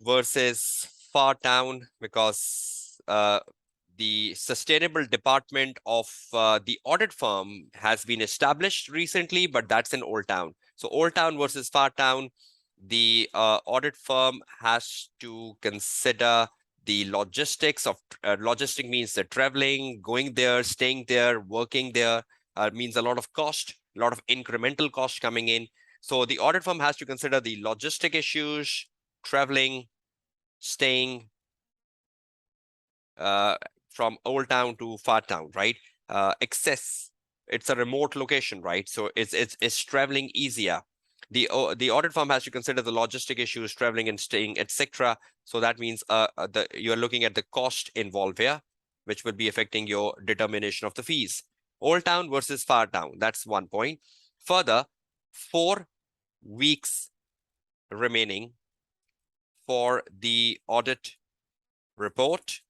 versus far down because the sustainable department of the audit firm has been established recently, but that's in Old Town. So Old Town versus Far Town, the audit firm has to consider the logistics of logistic means the traveling, going there, staying there, working there, means a lot of cost, a lot of incremental cost coming in. So the audit firm has to consider the logistic issues, traveling, staying from Old Town to Far Town, right? Access, it's a remote location, right? So it's traveling easier. The audit firm has to consider the logistic issues, traveling and staying, etc. So that means you're looking at the cost involved here, which will be affecting your determination of the fees. Old Town versus Far Town, that's one point. Further, 4 weeks remaining for the audit report.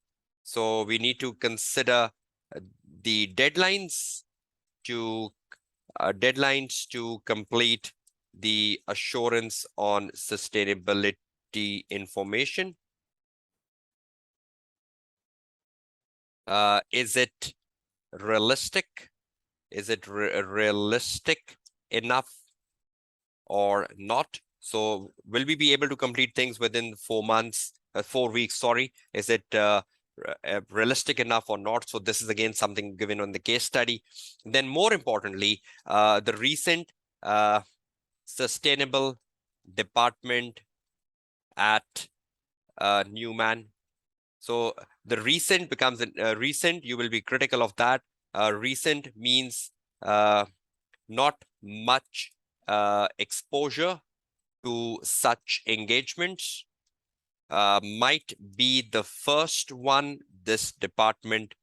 So we need to consider the deadlines to complete the assurance on sustainability information. Is it realistic? Is it realistic enough or not? So will we be able to complete things within 4 months, 4 weeks, sorry? Is it realistic enough or not? So this is again something given on the case study. Then more importantly, the recent sustainable department at Newman. So the recent becomes recent, you will be critical of that. Recent means not much exposure to such engagements. Might be the first one this department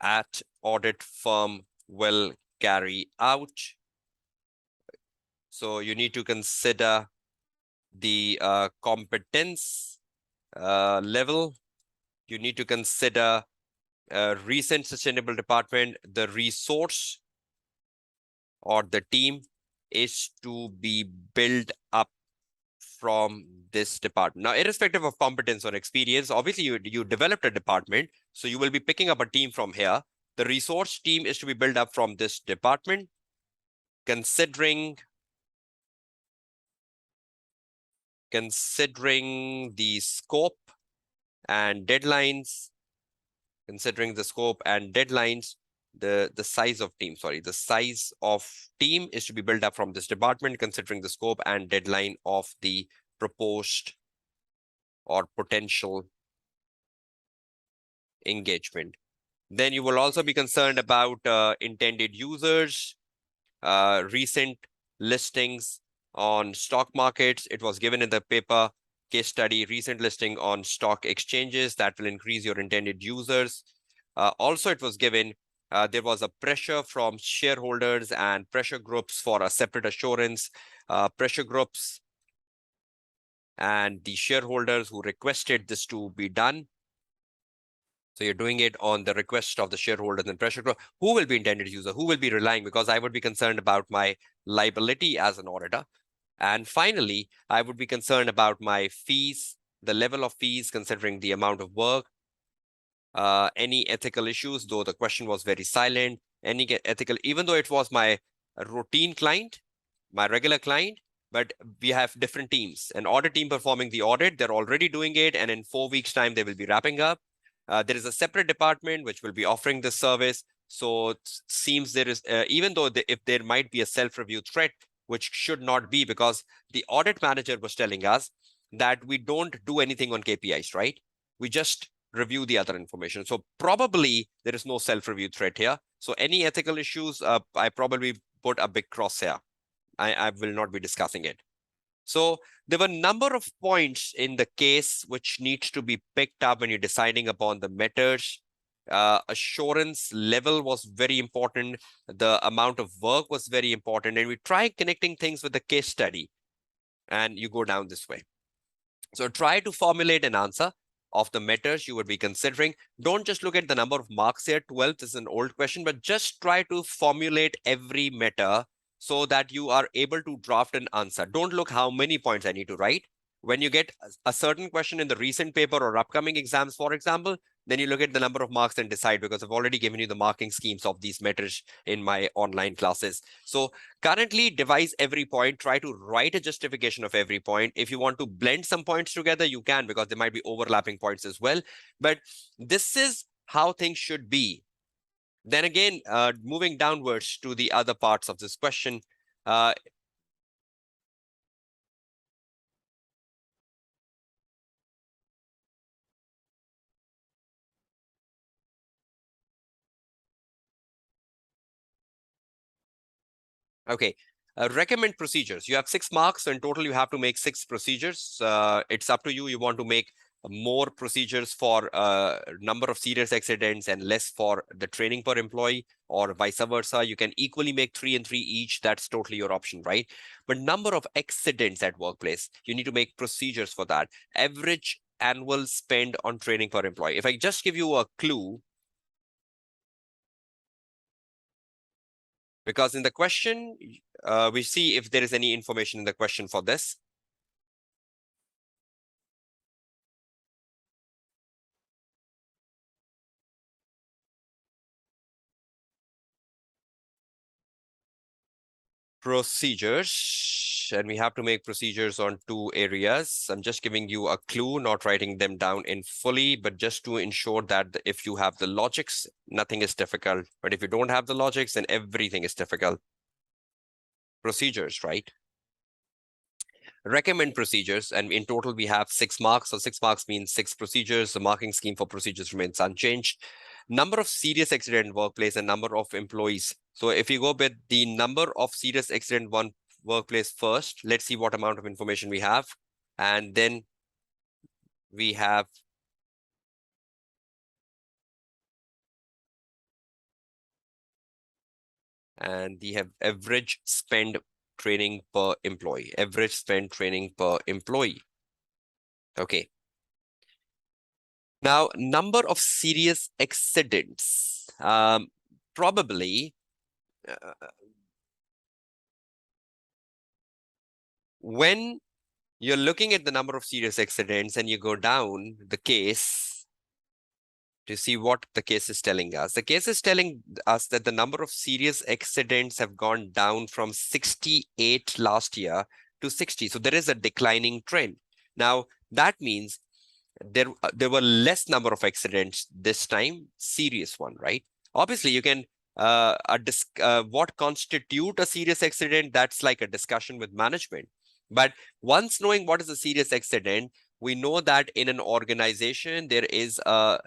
at audit firm will carry out. So you need to consider the competence level. You need to consider recent sustainable department, the resource or the team is to be built up from this department. Now, irrespective of competence or experience, obviously you developed a department, so you will be picking up a team from here. The resource team is to be built up from this department, considering the scope and deadlines, the size of team, the size of team is to be built up from this department, considering the scope and deadline of the proposed or potential engagement. Then you will also be concerned about intended users, recent listings on stock markets. It was given in the paper case study, recent listing on stock exchanges that will increase your intended users. Also, it was given there was a pressure from shareholders and pressure groups for a separate assurance, pressure groups and the shareholders who requested this to be done. So you're doing it on the request of the shareholders and pressure group. Who will be intended user? Who will be relying? Because I would be concerned about my liability as an auditor. And finally, I would be concerned about my fees, the level of fees, considering the amount of work, any ethical issues, though the question was very silent, any ethical, even though it was my routine client, my regular client, but we have different teams. An audit team performing the audit, they're already doing it, and in 4 weeks' time, they will be wrapping up. There is a separate department which will be offering this service. So it seems there is, even though if there might be a self-review threat, which should not be, because the audit manager was telling us that we don't do anything on KPIs, right? We just review the other information. So probably there is no self-review threat here. So any ethical issues, I probably put a big cross here. I will not be discussing it. So there were a number of points in the case which needs to be picked up when you're deciding upon the matters. Assurance level was very important. The amount of work was very important. And we try connecting things with the case study. And you go down this way. So try to formulate an answer of the matters you would be considering. Don't just look at the number of marks here. 12 is an old question, but just try to formulate every matter so that you are able to draft an answer. Don't look how many points I need to write. When you get a certain question in the recent paper or upcoming exams, for example, then you look at the number of marks and decide, because I've already given you the marking schemes of these metrics in my online classes. So currently devise every point, try to write a justification of every point. If you want to blend some points together, you can, because there might be overlapping points as well. But this is how things should be. Then again, moving downwards to the other parts of this question, okay. Recommend procedures. You have 6 marks, so in total you have to make 6 procedures. It's up to you. You want to make more procedures for number of serious accidents and less for the training per employee, or vice versa. You can equally make 3 and 3 each. That's totally your option, right? But number of accidents at workplace, you need to make procedures for that. Average annual spend on training per employee. If I just give you a clue, because in the question, we see if there is any information in the question for this. Procedures, and we have to make procedures on 2 areas. I'm just giving you a clue, not writing them down in fully, but just to ensure that if you have the logics, nothing is difficult. But if you don't have the logics, then everything is difficult. Procedures, right? Recommend procedures, and in total we have 6 marks. So 6 marks means 6 procedures. The marking scheme for procedures remains unchanged. Number of serious accident in workplace and number of employees. So if you go with the number of serious accident one workplace first, let's see what amount of information we have. And then we have average spend training per employee. Average spend training per employee. Okay. Now, number of serious accidents. Probably when you're looking at the number of serious accidents and you go down the case to see what the case is telling us. The case is telling us that the number of serious accidents have gone down from 68 last year to 60. So there is a declining trend. Now, that means there were less number of accidents this time, serious one, right? Obviously, you can what constitute a serious accident, that's like a discussion with management. But once knowing what is a serious accident, we know that in an organization there is a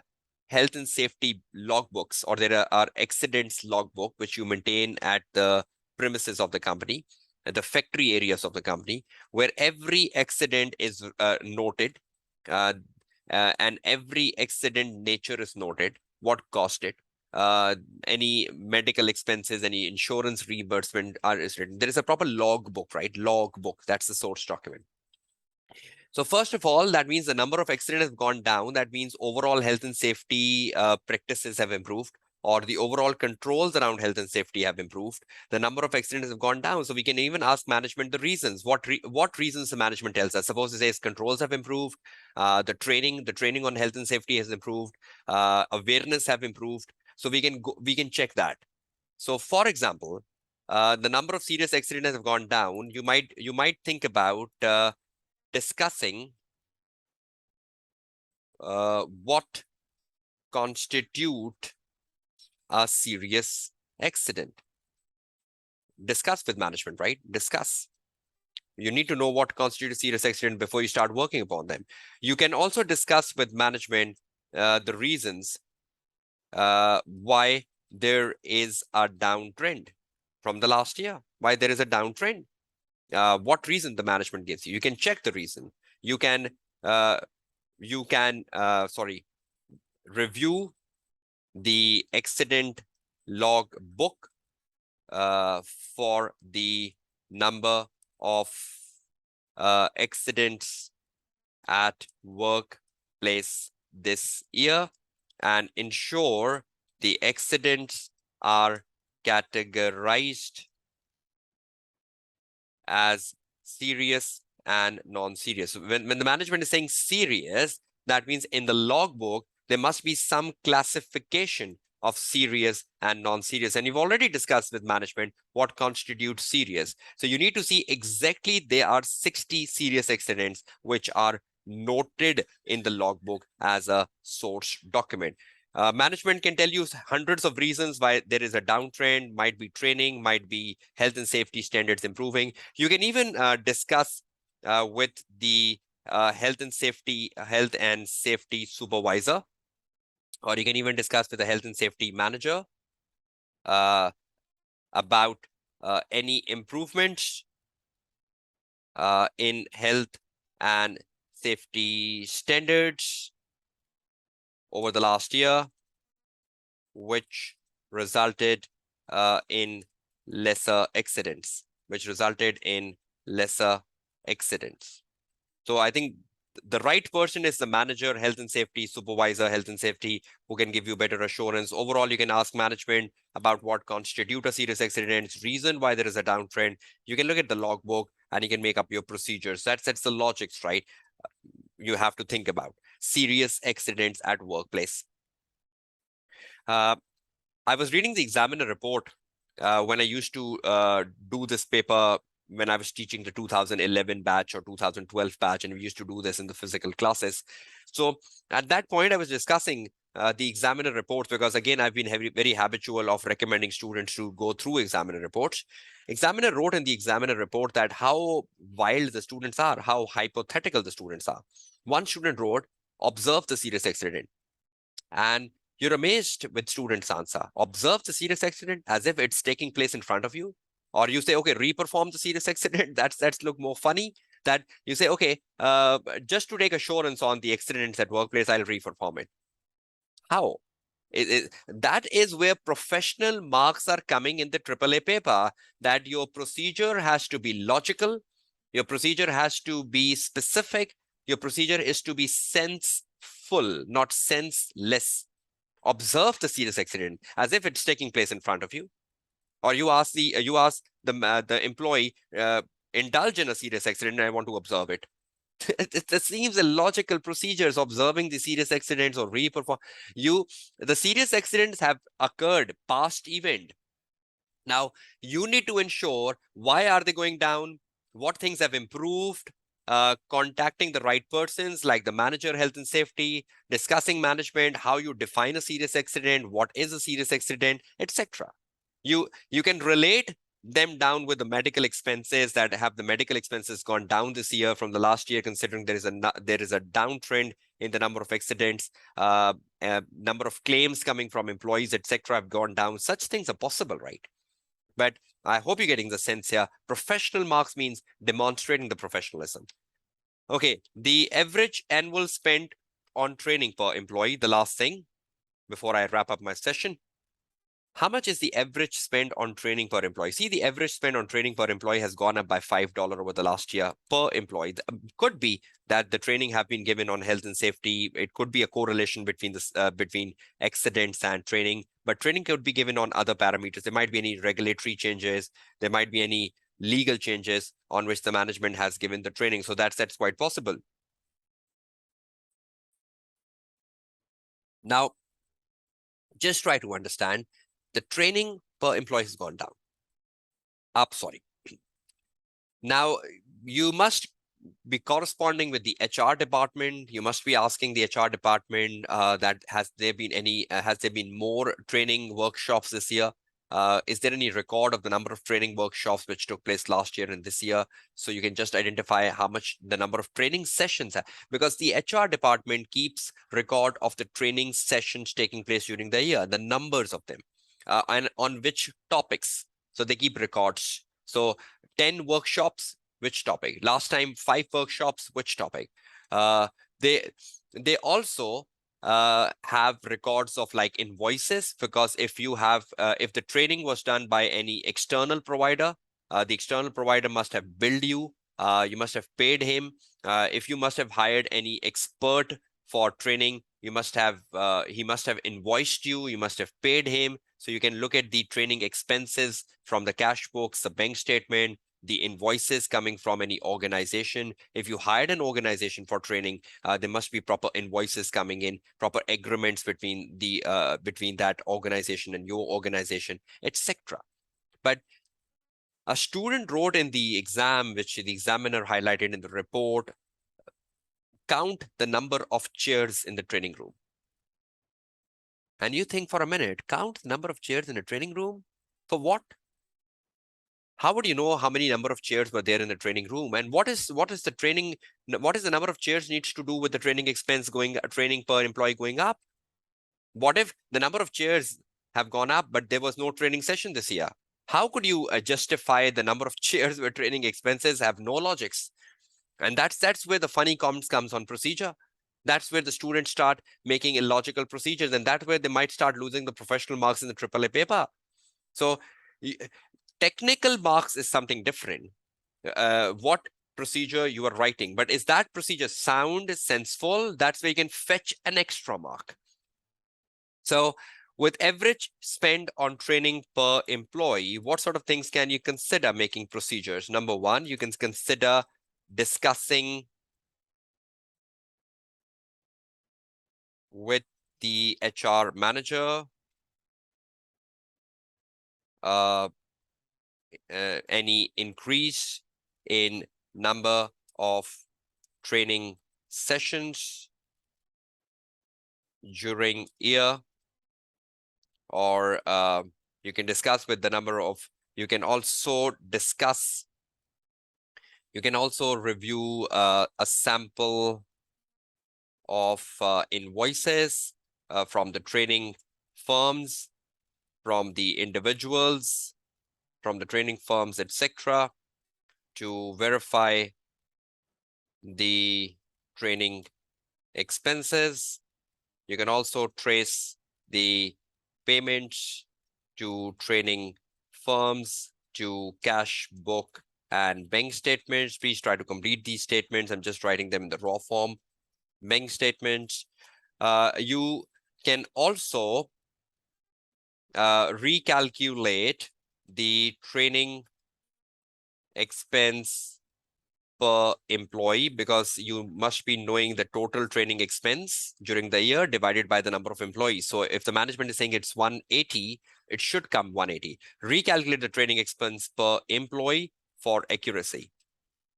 health and safety logbooks, or there are accidents logbook which you maintain at the premises of the company, at the factory areas of the company, where every accident is noted, uh, and every accident nature is noted, what caused it, any medical expenses, any insurance reimbursement is written. There is a proper logbook, right? Logbook, that's the source document. So first of all, that means the number of accidents have gone down. That means overall health and safety practices have improved, or the overall controls around health and safety have improved. The number of accidents have gone down. So we can even ask management the reasons. What reasons the management tells us? Suppose it says controls have improved, the training on health and safety has improved, awareness have improved. So we can check that. So for example, the number of serious accidents have gone down. You might think about discussing what constitute a serious accident. Discuss with management, right? Discuss. You need to know what constitutes a serious accident before you start working upon them. You can also discuss with management the reasons why there is a downtrend from the last year, why there is a downtrend. What reason the management gives you. You can check the reason. You can review the accident log book for the number of accidents at workplace this year, and ensure the accidents are categorized as serious and non-serious. When the management is saying serious, that means in the logbook, there must be some classification of serious and non-serious. And you've already discussed with management what constitutes serious. So you need to see exactly there are 60 serious accidents which are noted in the logbook as a source document. Management can tell you hundreds of reasons why there is a downtrend, might be training, might be health and safety standards improving. You can even discuss with the health and safety supervisor, or you can even discuss with the health and safety manager about any improvements in health and safety standards over the last year, which resulted in lesser accidents, So I think the right person is the manager, health and safety supervisor, health and safety, who can give you better assurance. Overall, you can ask management about what constitute a serious accident, reason why there is a downtrend. You can look at the logbook and you can make up your procedures. That's the logics, right? You have to think about serious accidents at workplace. I was reading the examiner report when I used to do this paper when I was teaching the 2011 batch or 2012 batch, and we used to do this in the physical classes. So at that point, I was discussing the examiner reports because, again, I've been very habitual of recommending students to go through examiner reports. Examiner wrote in the examiner report that how wild the students are, how hypothetical the students are. One student wrote, observe the serious accident. And you're amazed with students' answer. Observe the serious accident as if it's taking place in front of you. Or you say, okay, reperform the serious accident. That's look more funny. That you say, okay, just to take assurance on the accidents at workplace, I'll reperform it. How? That is where professional marks are coming in the AAA paper, that your procedure has to be logical. Your procedure has to be specific. Your procedure is to be senseful, not senseless. Observe the serious accident as if it's taking place in front of you. Or you ask the employee, indulge in a serious accident, and I want to observe it. It seems illogical procedures, observing the serious accidents or reperform. The serious accidents have occurred, past event. Now, you need to ensure why are they going down, what things have improved, contacting the right persons like the manager, health and safety, discussing management, how you define a serious accident, what is a serious accident, etc. You can relate them down with the medical expenses, that have the medical expenses gone down this year from the last year, considering there is a downtrend in the number of accidents, number of claims coming from employees, etc. have gone down. Such things are possible, right? But I hope you're getting the sense here. Professional marks means demonstrating the professionalism. Okay, the average annual spend on training per employee, the last thing before I wrap up my session. How much is the average spend on training per employee? See, the average spend on training per employee has gone up by $5 over the last year per employee. Could be that the training have been given on health and safety. It could be a correlation between this between accidents and training, but training could be given on other parameters. There might be any regulatory changes. There might be any legal changes on which the management has given the training. So that's quite possible. Now, just try to understand. The training per employee has gone down. Up, sorry. Now, you must be corresponding with the HR department. You must be asking the HR department that has there been more training workshops this year? Is there any record of the number of training workshops which took place last year and this year? So you can just identify how much the number of training sessions are, because the HR department keeps record of the training sessions taking place during the year, the numbers of them, and on which topics. So they keep records. So 10 workshops, which topic? Last time, 5 workshops, which topic? They also have records of like invoices, because if you have if the training was done by any external provider, the external provider must have billed you. You must have paid him. If you must have hired any expert for training, you must have he must have invoiced you. You must have paid him. So you can look at the training expenses from the cash books, the bank statement, the invoices coming from any organization. If you hired an organization for training, there must be proper invoices coming in, proper agreements between between that organization and your organization, etc. But a student wrote in the exam, which the examiner highlighted in the report, count the number of chairs in the training room. And you think for a minute, count the number of chairs in a training room? For what? How would you know how many number of chairs were there in the training room? And what is the training, what is the number of chairs needs to do with the training expense going, training per employee going up? What if the number of chairs have gone up, but there was no training session this year? How could you justify the number of chairs where training expenses have no logics? And that's where the funny comments comes on procedure. That's where the students start making illogical procedures, and that's where they might start losing the professional marks in the AAA paper. So technical marks is something different. What procedure you are writing, but is that procedure sound, senseful? That's where you can fetch an extra mark. So with average spend on training per employee, what sort of things can you consider making procedures? Number one, you can consider discussing with the HR manager any increase in number of training sessions during year, or you can discuss with the number of, you can also review a sample of invoices from the training firms, from the individuals, from the training firms, etc., to verify the training expenses. You can also trace the payments to training firms to cash book and bank statements. Please try to complete these statements. I'm just writing them in the raw form. Bank statements. You can also recalculate the training expense per employee, because you must be knowing the total training expense during the year divided by the number of employees. So if the management is saying it's 180, it should come 180. Recalculate the training expense per employee for accuracy.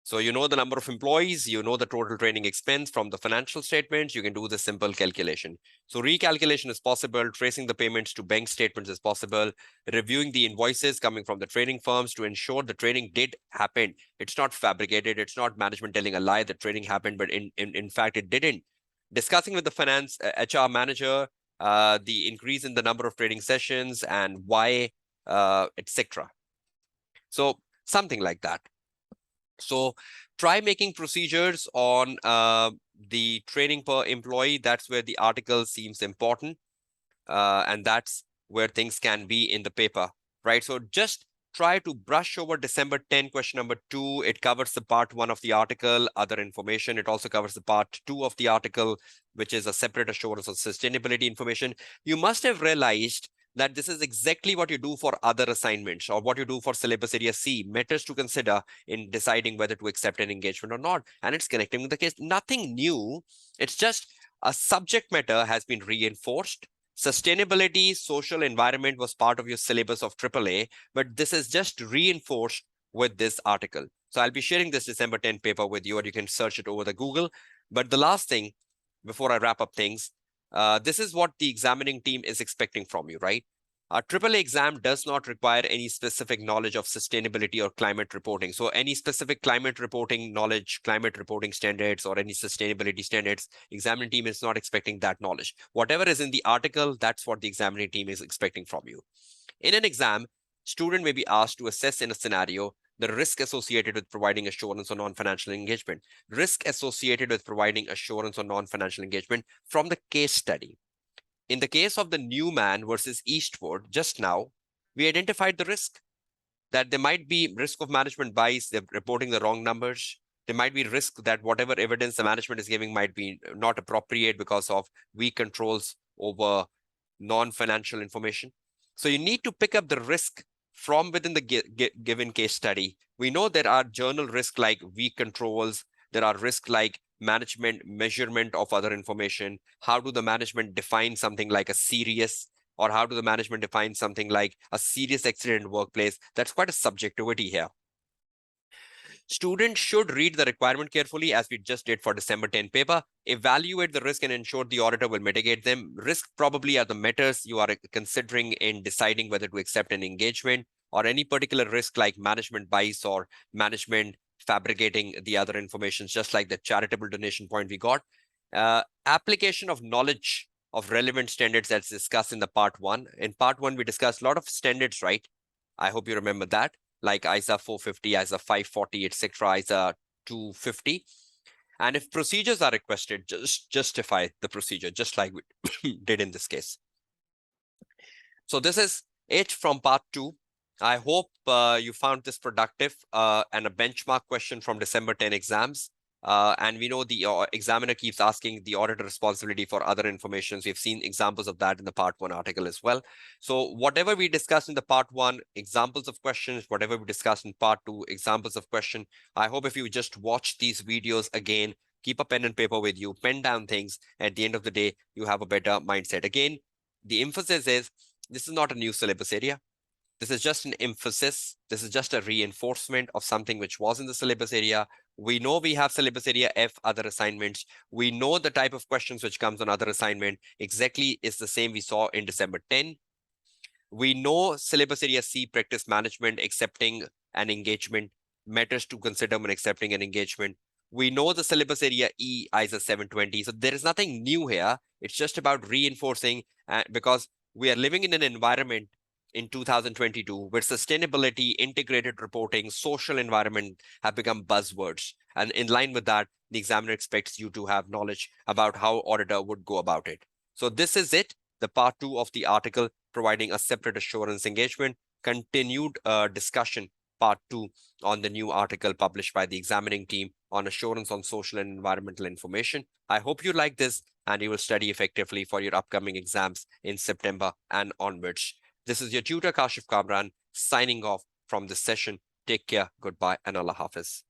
So you know the number of employees, you know the total training expense from the financial statements, you can do the simple calculation. So recalculation is possible, tracing the payments to bank statements is possible, reviewing the invoices coming from the training firms to ensure the training did happen. It's not fabricated, it's not management telling a lie that training happened, but in fact it didn't. Discussing with the finance HR manager the increase in the number of training sessions and why, etc. So something like that. So try making procedures on the training per employee. That's where the article seems important. And that's where things can be in the paper, right? So just try to brush over December 10, question number 2. It covers the part 1 of the article, other information. It also covers the part 2 of the article, which is a separate assurance of sustainability information. You must have realized that this is exactly what you do for other assignments, or what you do for syllabus area C, matters to consider in deciding whether to accept an engagement or not. And it's connecting with the case. Nothing new. It's just a subject matter has been reinforced. Sustainability, social environment was part of your syllabus of AAA, but this is just reinforced with this article. So I'll be sharing this December 10 paper with you, or you can search it over the Google. But the last thing, before I wrap up things, this is what the examining team is expecting from you, right? A AAA exam does not require any specific knowledge of sustainability or climate reporting. So any specific climate reporting knowledge, climate reporting standards, or any sustainability standards, examining team is not expecting that knowledge. Whatever is in the article, that's what the examining team is expecting from you. In an exam, student may be asked to assess in a scenario the risk associated with providing assurance on non-financial engagement. Risk associated with providing assurance on non-financial engagement from the case study. In the case of the Newman versus Eastwood, just now, we identified the risk that there might be risk of management bias, they're reporting the wrong numbers. There might be risk that whatever evidence the management is giving might be not appropriate because of weak controls over non-financial information. So you need to pick up the risk from within the given case study We know there are journal risks like weak controls. There are risks like management measurement of other information. How do the management define something like a serious, or how do the management define something like a serious accident in workplace? That's quite a subjectivity here. Students should read the requirement carefully, as we just did for December 10 paper, evaluate the risk and ensure the auditor will mitigate them. Risk probably are the matters you are considering in deciding whether to accept an engagement, or any particular risk like management bias or management fabricating the other information, just like the charitable donation point we got. Application of knowledge of relevant standards that's discussed in the part one. In part one, we discussed a lot of standards, right? I hope you remember that, like ISA 450, ISA 540, etc., ISA 250. And if procedures are requested, just justify the procedure, just like we did in this case. So this is it from part two. I hope you found this productive, and a benchmark question from December 10 exams. And we know the examiner keeps asking the auditor responsibility for other information. We've seen examples of that in the part one article as well. So whatever we discussed in the part one, examples of questions, whatever we discussed in part two, examples of question, I hope if you just watch these videos again, keep a pen and paper with you, pen down things, at the end of the day, you have a better mindset. Again, the emphasis is, this is not a new syllabus area. This is just an emphasis. This is just a reinforcement of something which was in the syllabus area. We know we have syllabus area F, other assignments. We know the type of questions which comes on other assignment exactly is the same we saw in December 10. We know syllabus area C, practice management, accepting an engagement, matters to consider when accepting an engagement. We know the syllabus area E, ISA 720. So there is nothing new here. It's just about reinforcing, because we are living in an environment in 2022 where sustainability, integrated reporting, social environment have become buzzwords. And in line with that, the examiner expects you to have knowledge about how auditor would go about it. So this is it, the part two of the article, providing a separate assurance engagement. Continued discussion, part two, on the new article published by the examining team on assurance on social and environmental information. I hope you like this and you will study effectively for your upcoming exams in September and onwards. This is your tutor Kashif Kamran signing off from this session. Take care, goodbye, and Allah Hafiz.